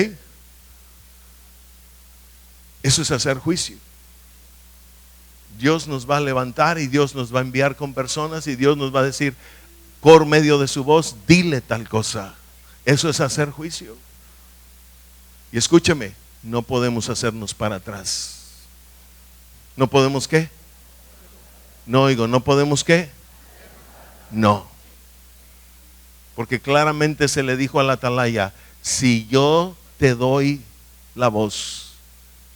Speaker 1: Eso es hacer juicio. Dios nos va a levantar y Dios nos va a enviar con personas y Dios nos va a decir por medio de su voz, dile tal cosa. Eso es hacer juicio. Y escúcheme, no podemos hacernos para atrás. ¿No podemos qué? No oigo, ¿no podemos qué? No. Porque claramente se le dijo a la atalaya, si yo te doy la voz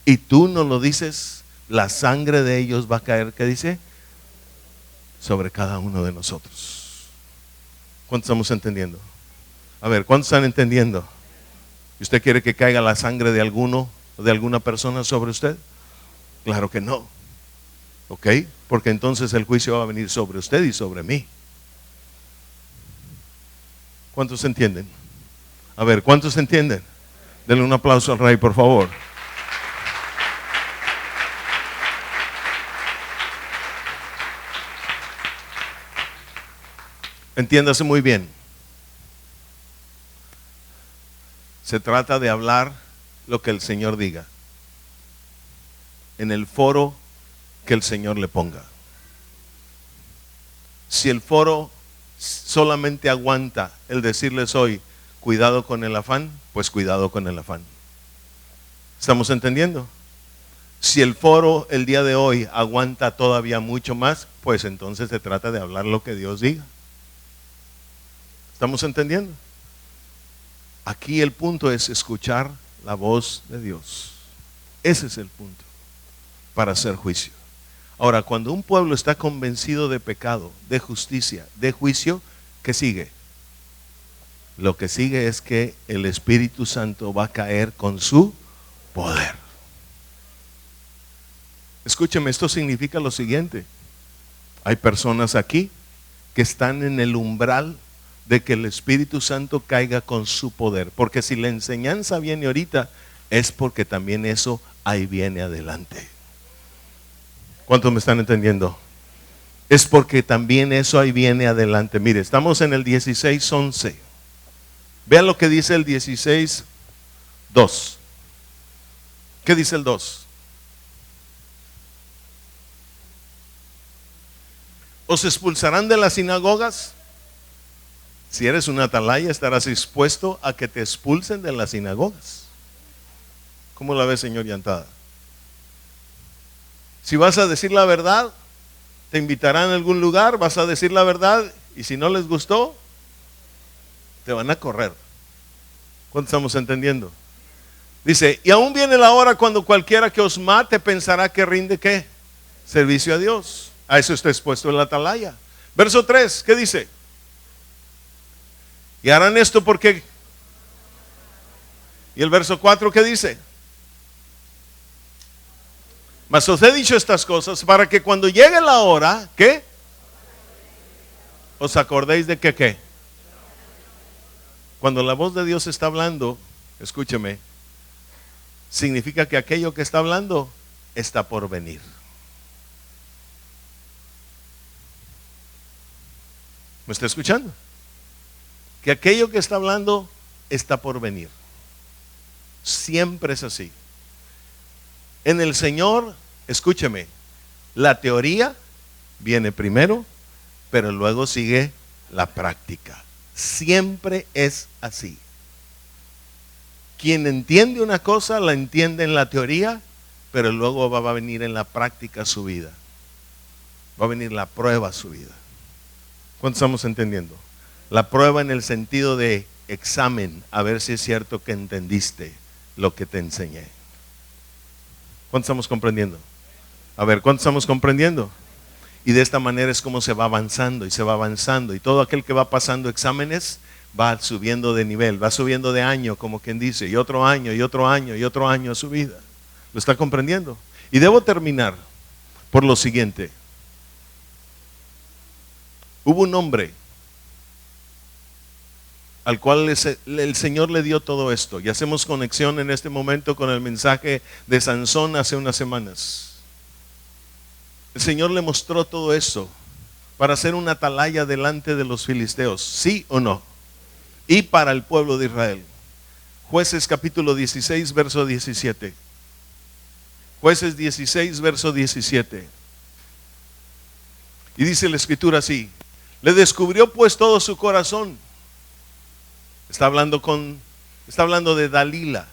Speaker 1: y tú no lo dices, la sangre de ellos va a caer, ¿qué dice? Sobre cada uno de nosotros. ¿Cuántos estamos entendiendo? A ver, ¿cuántos están entendiendo? ¿Y usted quiere que caiga la sangre de alguno o de alguna persona sobre usted? Claro que no. ¿Ok? Porque entonces el juicio va a venir sobre usted y sobre mí. ¿Cuántos entienden? A ver, ¿cuántos entienden? Denle un aplauso al Rey, por favor. Entiéndase muy bien. Se trata de hablar lo que el Señor diga, en el foro que el Señor le ponga. Si el foro solamente aguanta el decirles hoy, cuidado con el afán, pues cuidado con el afán. ¿Estamos entendiendo? Si el foro el día de hoy aguanta todavía mucho más, pues entonces se trata de hablar lo que Dios diga. ¿Estamos entendiendo? Aquí el punto es escuchar la voz de Dios. Ese es el punto para hacer juicio. Ahora, cuando un pueblo está convencido de pecado, de justicia, de juicio, ¿qué sigue? Lo que sigue es que el Espíritu Santo va a caer con su poder. Escúcheme, esto significa lo siguiente. Hay personas aquí que están en el umbral de que el Espíritu Santo caiga con su poder. Porque si la enseñanza viene ahorita, es porque también eso ahí viene adelante. ¿Cuántos me están entendiendo? Es porque también eso ahí viene adelante. Mire, estamos en el 16:11. Vean lo que dice el 16:2. ¿Qué dice el 2? ¿Os expulsarán de las sinagogas? Si eres un atalaya, estarás expuesto a que te expulsen de las sinagogas. ¿Cómo la ves, señor Yantada? Si vas a decir la verdad, te invitarán a algún lugar, vas a decir la verdad, y si no les gustó, te van a correr. ¿Cuánto estamos entendiendo? Dice, y aún viene la hora cuando cualquiera que os mate pensará que rinde ¿qué? Servicio a Dios. A eso está expuesto el atalaya. Verso 3, ¿qué dice? Y harán esto porque. Y el verso 4, ¿qué dice? Mas os he dicho estas cosas para que cuando llegue la hora, ¿qué? Os acordéis de que ¿qué? Cuando la voz de Dios está hablando, escúcheme, significa que aquello que está hablando está por venir. ¿Me está escuchando? Que aquello que está hablando está por venir. Siempre es así. En el Señor, escúcheme, la teoría viene primero, pero luego sigue la práctica. Siempre es así. Quien entiende una cosa, la entiende en la teoría, pero luego va a venir en la práctica su vida. Va a venir la prueba a su vida. ¿Cuánto estamos entendiendo? La prueba en el sentido de examen, a ver si es cierto que entendiste lo que te enseñé. ¿Cuánto estamos comprendiendo? A ver, ¿cuánto estamos comprendiendo? Y de esta manera es como se va avanzando y se va avanzando. Y todo aquel que va pasando exámenes va subiendo de nivel, va subiendo de año, como quien dice, y otro año, y otro año, y otro año a su vida. ¿Lo está comprendiendo? Y debo terminar por lo siguiente. Hubo un hombre al cual el Señor le dio todo esto. Y hacemos conexión en este momento con el mensaje de Sansón hace unas semanas. El Señor le mostró todo eso para hacer una atalaya delante de los filisteos, ¿sí o no? Y para el pueblo de Israel. Jueces capítulo 16, verso 17. Jueces 16, verso 17. Y dice la escritura así: le descubrió pues todo su corazón. Está hablando de Dalila.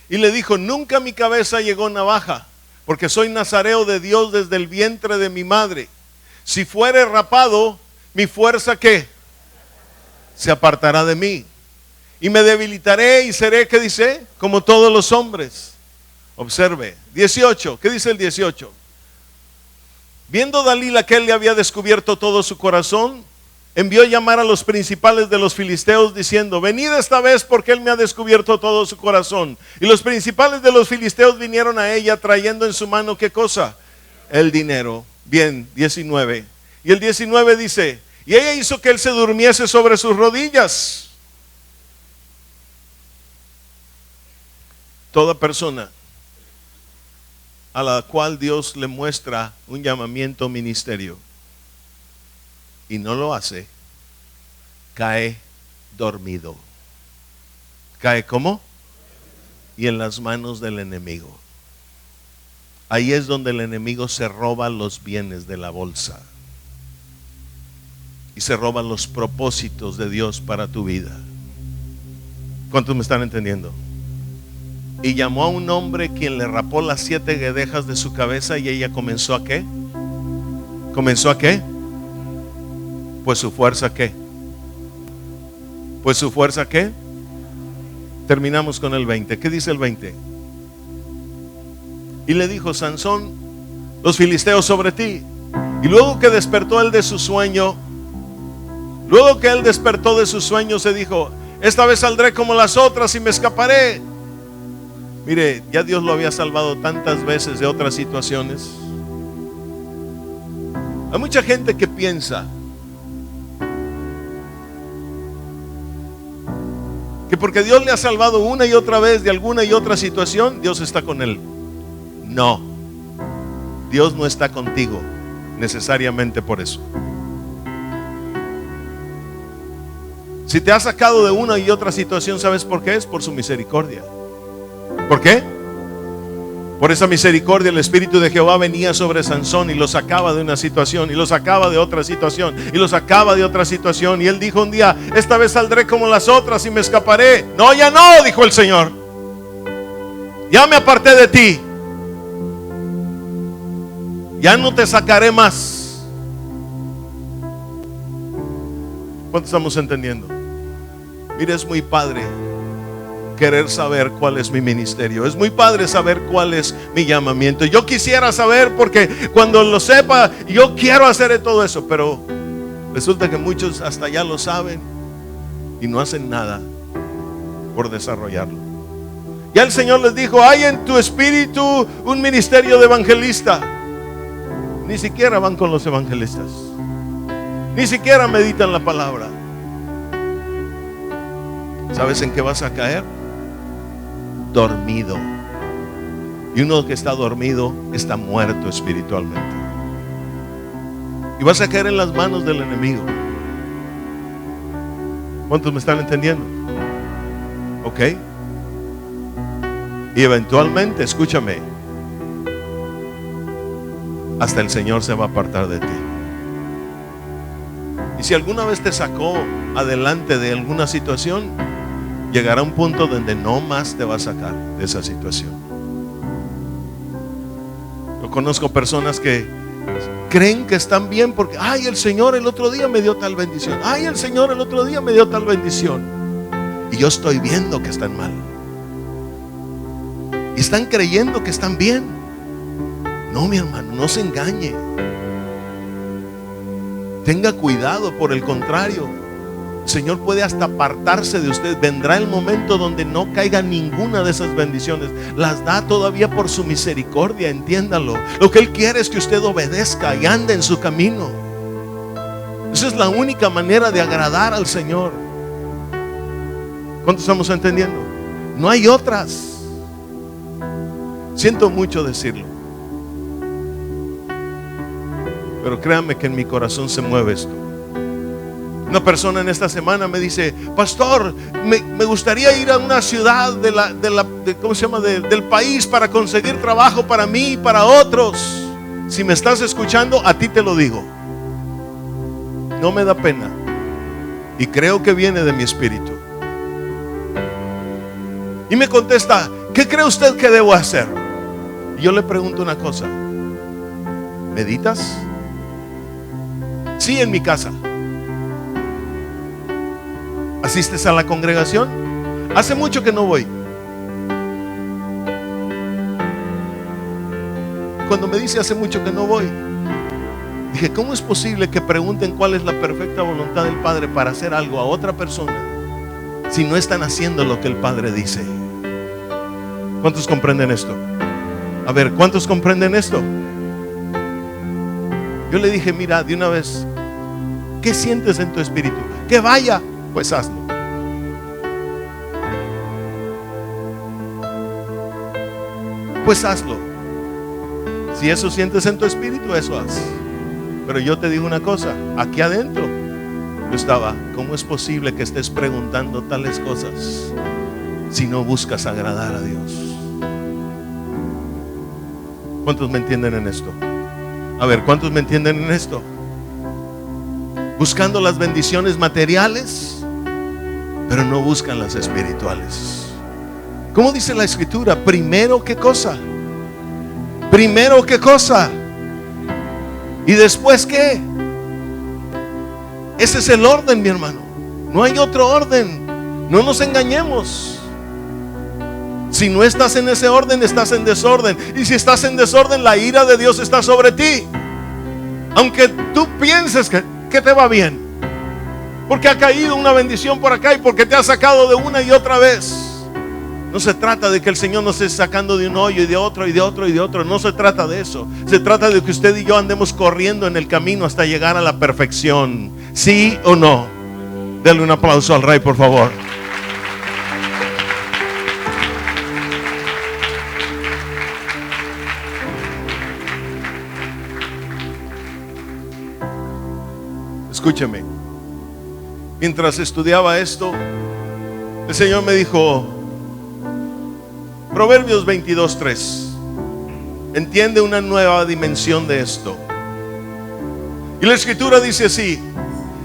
Speaker 1: Y le dijo: nunca a mi cabeza llegó navaja, porque soy nazareo de Dios desde el vientre de mi madre. Si fuere rapado, mi fuerza ¿qué? Se apartará de mí. Y me debilitaré y seré, ¿qué dice? Como todos los hombres. Observe, 18, ¿qué dice el 18? Viendo Dalila que él le había descubierto todo su corazón, envió a llamar a los principales de los filisteos diciendo: venid esta vez porque él me ha descubierto todo su corazón. Y los principales de los filisteos vinieron a ella trayendo en su mano ¿qué cosa? El dinero. Bien, 19. Y el 19 dice: y ella hizo que él se durmiese sobre sus rodillas. Toda persona a la cual Dios le muestra un llamamiento ministerio y no lo hace, cae dormido. ¿Cae cómo? Y en las manos del enemigo. Ahí es donde el enemigo se roba los bienes de la bolsa. Y se roba los propósitos de Dios para tu vida. ¿Cuántos me están entendiendo? Y llamó a un hombre quien le rapó las 7 guedejas de su cabeza, y ella comenzó a ¿qué? ¿Comenzó a qué? Pues su fuerza ¿qué? Pues su fuerza ¿qué? Terminamos con el 20. ¿Qué dice el 20? Y le dijo: Sansón, los filisteos sobre ti. Y luego que despertó él de su sueño, se dijo: esta vez saldré como las otras y me escaparé. Mire, ya Dios lo había salvado tantas veces de otras situaciones. Hay mucha gente que piensa que porque Dios le ha salvado una y otra vez de alguna y otra situación, Dios está con él. No, Dios no está contigo necesariamente por eso. Si te ha sacado de una y otra situación, ¿sabes por qué? Es por su misericordia. ¿Por qué? Por esa misericordia el Espíritu de Jehová venía sobre Sansón y lo sacaba de una situación, y lo sacaba de otra situación, y lo sacaba de otra situación. Y él dijo un día: esta vez saldré como las otras y me escaparé. No, ya no, dijo el Señor. Ya me aparté de ti. Ya no te sacaré más. ¿Cuánto estamos entendiendo? Mire, es muy padre querer saber cuál es mi ministerio. Es muy padre saber cuál es mi llamamiento. Yo quisiera saber, porque cuando lo sepa, yo quiero hacer todo eso. Pero resulta que muchos hasta ya lo saben y no hacen nada por desarrollarlo. Ya el Señor les dijo: hay en tu espíritu un ministerio de evangelista. Ni siquiera van con los evangelistas. Ni siquiera meditan la palabra. ¿Sabes en qué vas a caer? Dormido. Y uno que está dormido está muerto espiritualmente. Y vas a caer en las manos del enemigo. ¿Cuántos me están entendiendo? ¿Ok? Y eventualmente, escúchame, hasta el Señor se va a apartar de ti. Y si alguna vez te sacó adelante de alguna situación, llegará un punto donde no más te va a sacar de esa situación. Yo conozco personas que creen que están bien porque: ay, el Señor el otro día me dio tal bendición. Ay, el Señor el otro día me dio tal bendición. Y yo estoy viendo que están mal. Y están creyendo que están bien. No, mi hermano, no se engañe. Tenga cuidado, por el contrario, el Señor puede hasta apartarse de usted. Vendrá el momento donde no caiga ninguna de esas bendiciones. Las da todavía por su misericordia, entiéndalo. Lo que Él quiere es que usted obedezca y ande en su camino. Esa es la única manera de agradar al Señor. ¿Cuántos estamos entendiendo? No hay otras. Siento mucho decirlo, pero créanme que en mi corazón se mueve esto. Una persona en esta semana me dice: pastor, me gustaría ir a una ciudad ¿cómo se llama? Del país para conseguir trabajo para mí y para otros. Si me estás escuchando, a ti te lo digo. No me da pena. Y creo que viene de mi espíritu. Y me contesta: ¿qué cree usted que debo hacer? Y yo le pregunto una cosa: ¿meditas? Sí, en mi casa. ¿Asistes a la congregación? Hace mucho que no voy. Cuando me dice hace mucho que no voy, dije: ¿cómo es posible que pregunten cuál es la perfecta voluntad del Padre para hacer algo a otra persona si no están haciendo lo que el Padre dice? ¿Cuántos comprenden esto? A ver, ¿cuántos comprenden esto? Yo le dije: mira, de una vez, ¿qué sientes en tu espíritu? Que vaya. Pues hazlo. Pues hazlo. Si eso sientes en tu espíritu, eso haz. Pero yo te digo una cosa: aquí adentro Yo estaba, ¿cómo es posible que estés preguntando tales cosas si no buscas agradar a Dios? ¿Cuántos me entienden en esto? A ver, ¿cuántos me entienden en esto? Buscando las bendiciones materiales, pero no buscan las espirituales. ¿Cómo dice la Escritura? Primero, ¿qué cosa? Primero, ¿qué cosa? Y después, ¿qué? Ese es el orden, mi hermano. No hay otro orden. No nos engañemos. Si no estás en ese orden, estás en desorden. Y si estás en desorden, la ira de Dios está sobre ti. Aunque tú pienses que te va bien, porque ha caído una bendición por acá y porque te ha sacado de una y otra vez. No se trata de que el Señor nos esté sacando de un hoyo y de otro y de otro y de otro. No se trata de eso. Se trata de que usted y yo andemos corriendo en el camino hasta llegar a la perfección. ¿Sí o no? Denle un aplauso al Rey, por favor. Escúcheme. Mientras estudiaba esto, el Señor me dijo: Proverbios 22:3. Entiende una nueva dimensión de esto. Y la Escritura dice así: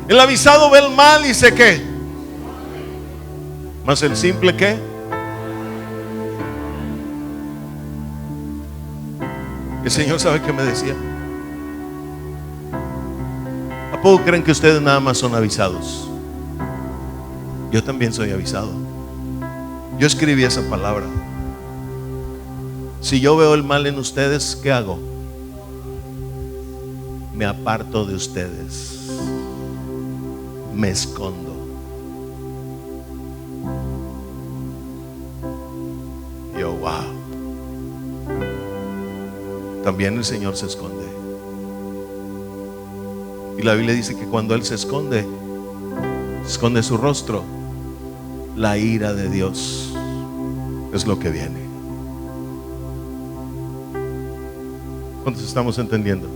Speaker 1: el avisado ve el mal y se ¿qué? Mas el simple ¿qué? El Señor sabe qué me decía. ¿A poco creen que ustedes nada más son avisados? Yo también soy avisado. Yo escribí esa palabra. Si yo veo el mal en ustedes, ¿qué hago? Me aparto de ustedes. Me escondo. Yo, wow. También el Señor se esconde. Y la Biblia dice que cuando Él se esconde su rostro, la ira de Dios es lo que viene. ¿Cuántos estamos entendiendo?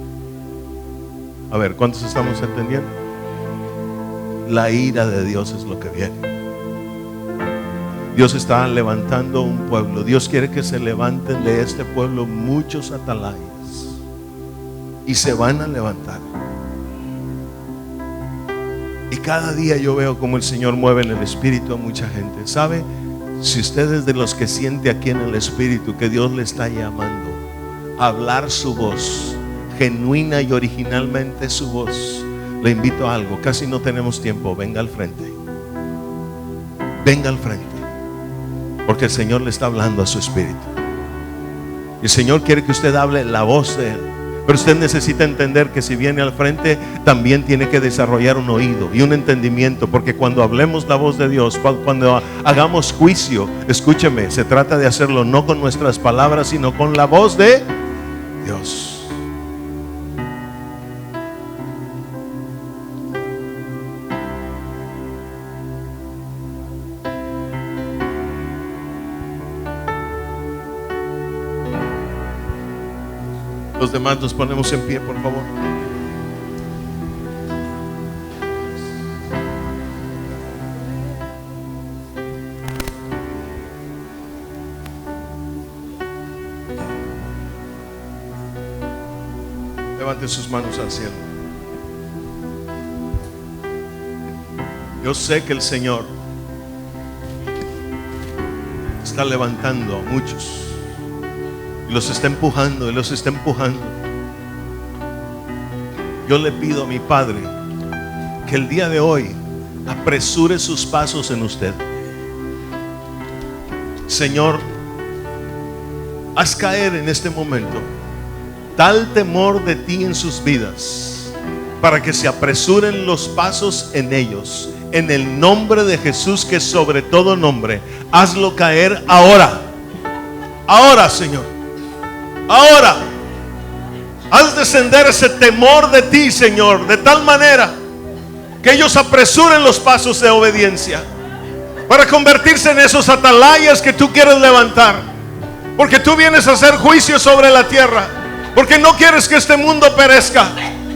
Speaker 1: A ver, ¿cuántos estamos entendiendo? La ira de Dios es lo que viene. Dios está levantando un pueblo. Dios quiere que se levanten de este pueblo muchos atalayas. Y se van a levantar. Y cada día yo veo como el Señor mueve en el Espíritu a mucha gente. ¿Sabe? Si usted es de los que siente aquí en el Espíritu que Dios le está llamando a hablar su voz, genuina y originalmente su voz, le invito a algo. Casi no tenemos tiempo. Venga al frente. Venga al frente. Porque el Señor le está hablando a su espíritu. Y el Señor quiere que usted hable la voz de Él. Pero usted necesita entender que si viene al frente, también tiene que desarrollar un oído y un entendimiento. Porque cuando hablemos la voz de Dios, cuando hagamos juicio, escúcheme, se trata de hacerlo no con nuestras palabras, sino con la voz de Dios. Los demás nos ponemos en pie, por favor. Levante sus manos al cielo. Yo sé que el Señor está levantando a muchos. Y los está empujando, y los está empujando. Yo le pido a mi Padre que el día de hoy apresure sus pasos en usted. Señor, haz caer en este momento tal temor de ti en sus vidas, para que se apresuren los pasos en ellos. En el nombre de Jesús, que sobre todo nombre, hazlo caer ahora. Ahora, Señor. Ahora, haz descender ese temor de ti, Señor, de tal manera que ellos apresuren los pasos de obediencia para convertirse en esos atalayas que tú quieres levantar. Porque tú vienes a hacer juicio sobre la tierra, porque no quieres que este mundo perezca.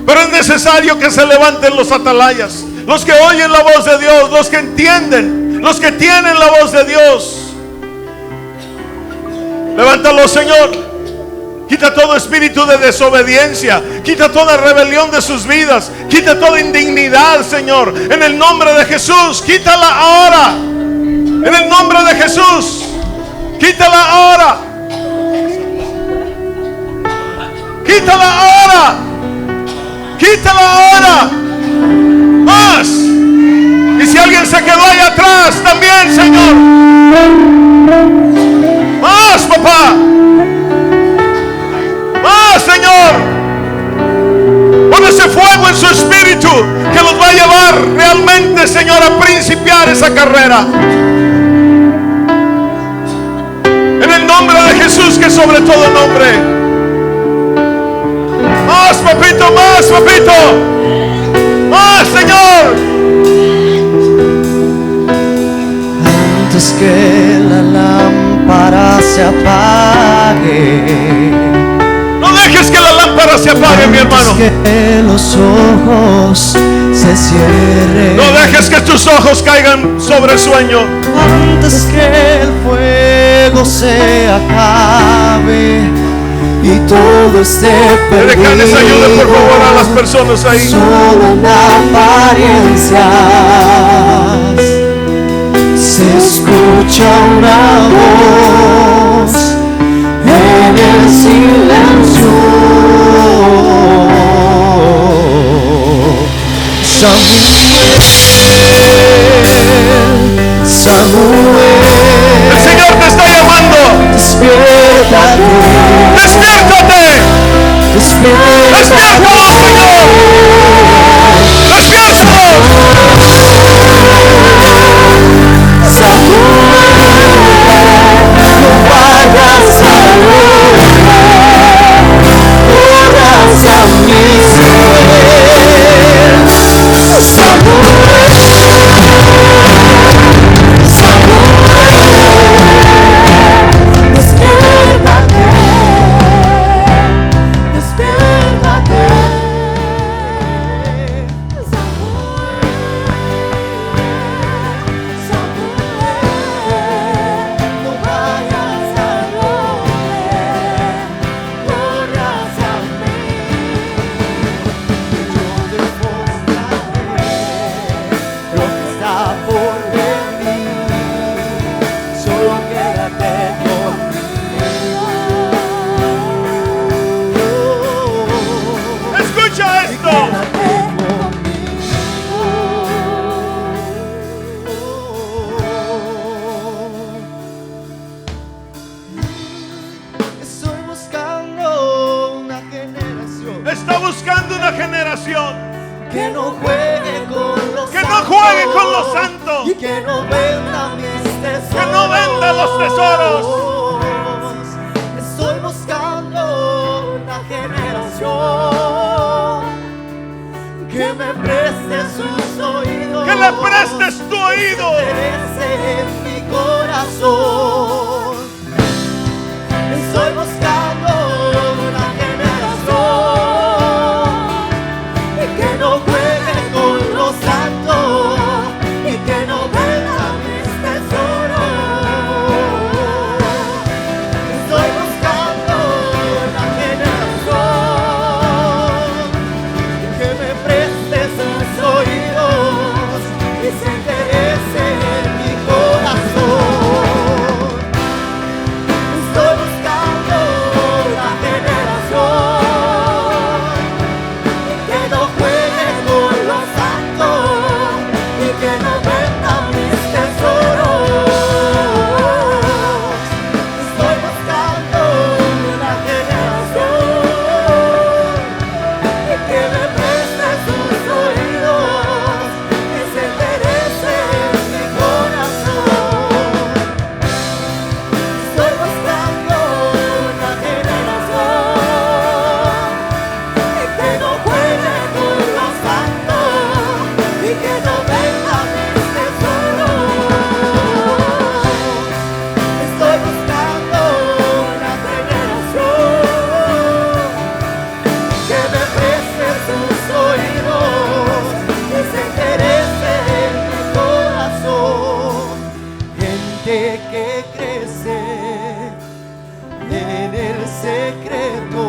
Speaker 1: Pero es necesario que se levanten los atalayas. los que oyen la voz de Dios, los que entienden, los que tienen la voz de Dios. Levántalo, Señor. Quita todo espíritu de desobediencia. Quita toda rebelión de sus vidas. Quita toda indignidad, Señor. En el nombre de Jesús, quítala ahora. En el nombre de Jesús, quítala ahora. Quítala ahora. Quítala ahora. Más. Y si alguien se quedó ahí atrás, también, Señor. Más, papá. Más, Señor. Pon ese fuego en su espíritu que los va a llevar realmente, Señor, a principiar esa carrera. En el nombre de Jesús, que sobre todo nombre. Más, papito, más, papito. Más, Señor.
Speaker 3: Antes que la lámpara se apague,
Speaker 1: no dejes que la lámpara se apague, mi hermano.
Speaker 3: Antes que los ojos se cierren,
Speaker 1: no dejes que tus ojos caigan sobre el sueño.
Speaker 3: Antes que el fuego se acabe y todo esté perdido.
Speaker 1: Decanes, ayude por favor a las personas ahí.
Speaker 3: Solo en apariencias se escucha una voz en el silencio. Samuel,
Speaker 1: el Señor te está llamando.
Speaker 3: Despiértate,
Speaker 1: despiértate,
Speaker 3: despiértate,
Speaker 1: despiértalo, Señor, despiértalo.
Speaker 3: Samuel, no vayas a corra hacia mí,
Speaker 1: que no juegue con los santos
Speaker 3: y que no venda mis tesoros,
Speaker 1: que no venda los tesoros.
Speaker 3: Estoy buscando una generación que me preste sus oídos,
Speaker 1: que le prestes tu oído,
Speaker 3: en mi corazón. Estoy buscando una generación que no juegue con los santos y que no venda mis tesoros. Estoy buscando una generación que me preste sus oídos y se interese en mi corazón. que crecer en el secreto,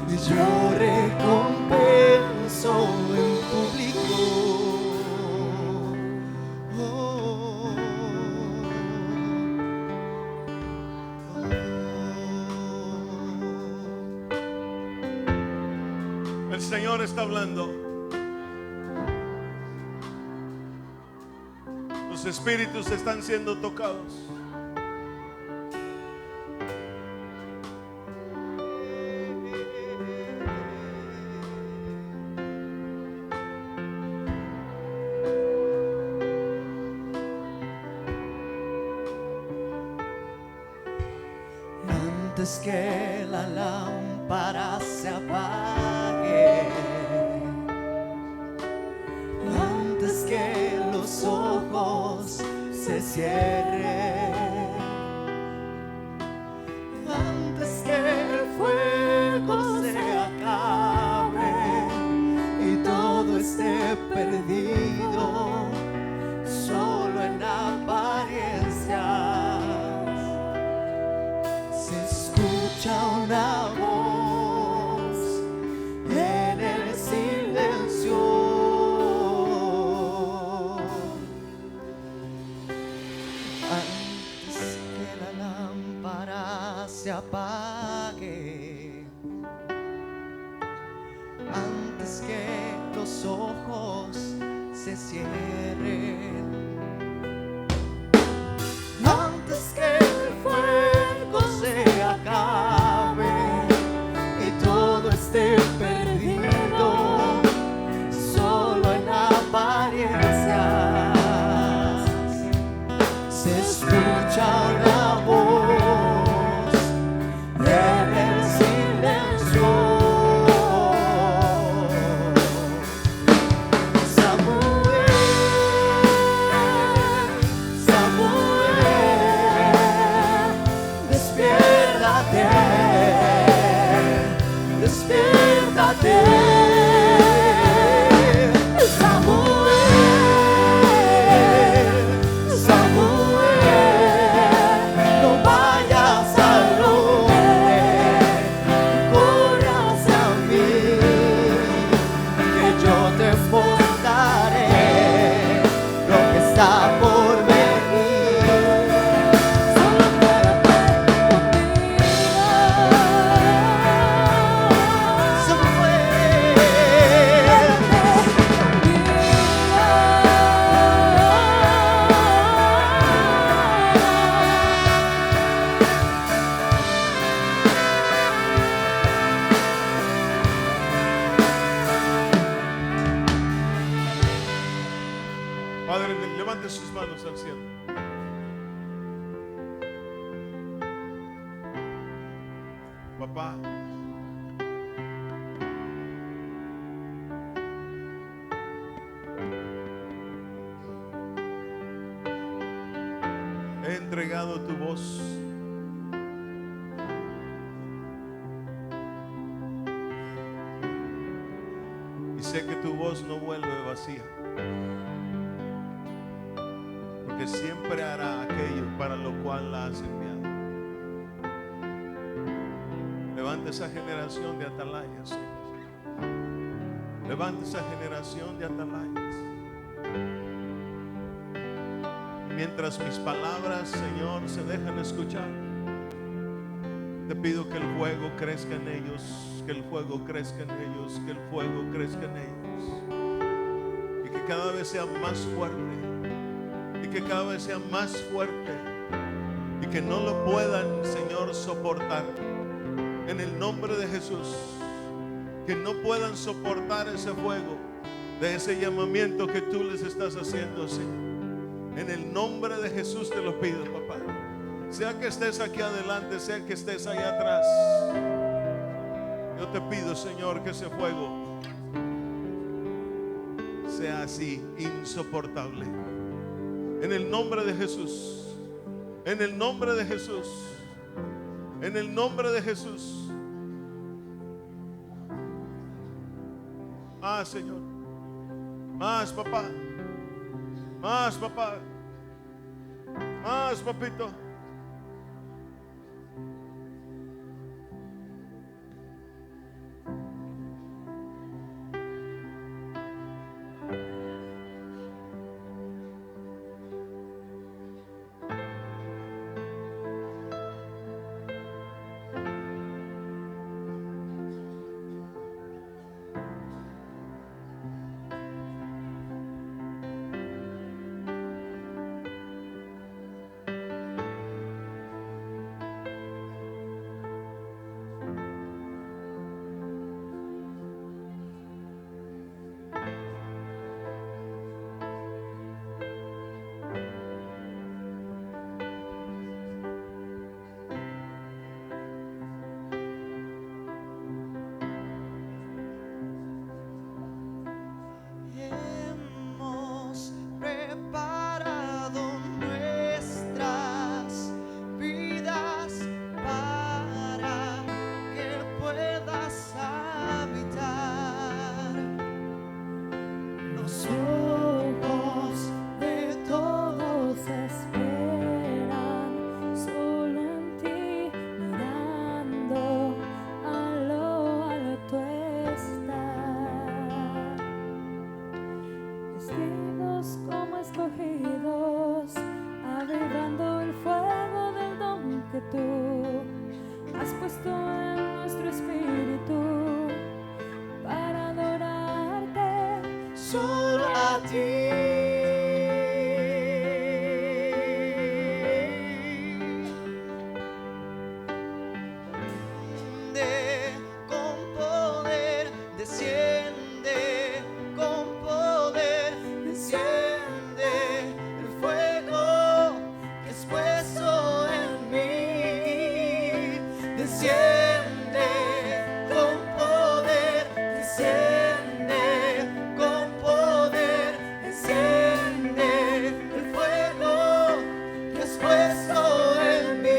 Speaker 3: y yo recompenso en público.
Speaker 1: El Señor está hablando. Los espíritus están siendo tocados.
Speaker 3: Antes que la lámpara se apague, antes que los ojos se cierren, antes que el fuego se acabe y todo esté perdido, solo en apariencias, se escucha una voz en el silencio. Antes que la lámpara se apague, antes que los ojos se cierren, antes que el fuego se acabe y todo esté perdido, solo en apariencias, se escucha una voz en el silencio. Samuel, Samuel, despiértate, despiértate. Samuel, Samuel, no vayas al hombre, corre hacia mí, que yo te mostraré lo que está por venir. Solo quédate conmigo.
Speaker 1: Padre, levante sus manos al cielo. Papá, he entregado tu voz. Y sé que tu voz no vuelve vacía, porque siempre hará aquello para lo cual la has enviado. Levanta esa generación de atalayas, Señor. Levanta esa generación de atalayas. Mientras mis palabras, Señor, se dejan escuchar, te pido que el fuego crezca en ellos, que el fuego crezca en ellos, que el fuego crezca en ellos, y que cada vez sea más fuerte, y que cada vez sea más fuerte, y que no lo puedan, Señor, soportar. En el nombre de Jesús, que no puedan soportar ese fuego de ese llamamiento que tú les estás haciendo, Señor. En el nombre de Jesús te lo pido, papá. Sea que estés aquí adelante, sea que estés ahí atrás, yo te pido, Señor, que ese fuego sea así, insoportable. En el nombre de Jesús, en el nombre de Jesús, en el nombre de Jesús. Más, Señor. Más, papá. Más, papá. Más, papito.
Speaker 3: Hemos preparado nuestras vidas para que puedas habitar. Los ojos de todos esperan solo en ti, mirando a lo alto estás. Testigos como escogidos, avivando el fuego del don que tú has puesto en nuestro espíritu para adorarte solo a ti. Con poder, desciende con poder, desciende el fuego que es puesto en mí. Desciende con poder, desciende con poder, desciende el fuego que es puesto en mí.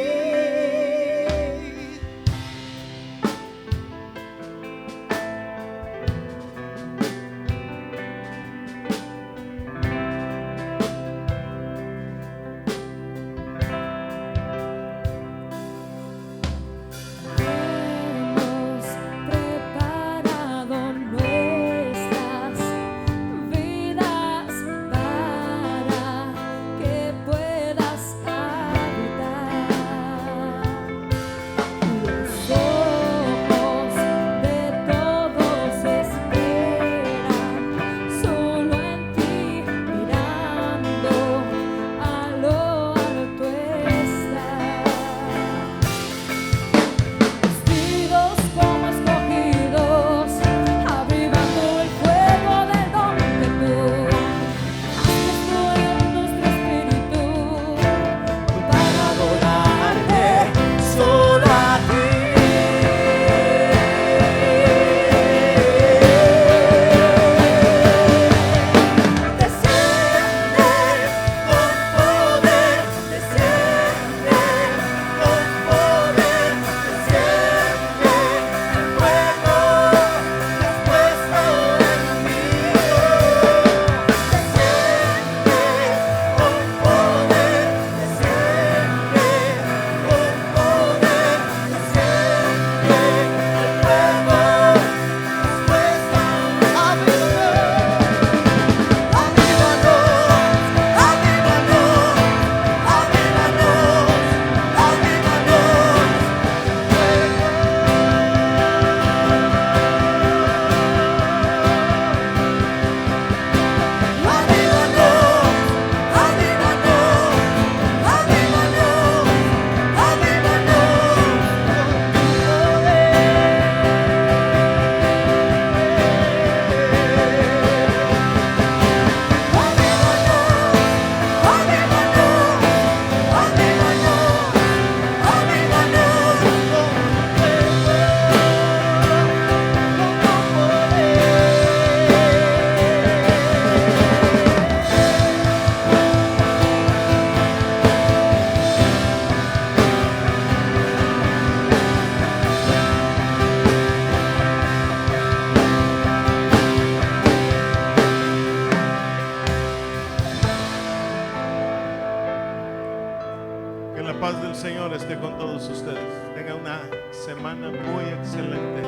Speaker 1: la paz del Señor esté con todos ustedes. Tenga una semana muy excelente.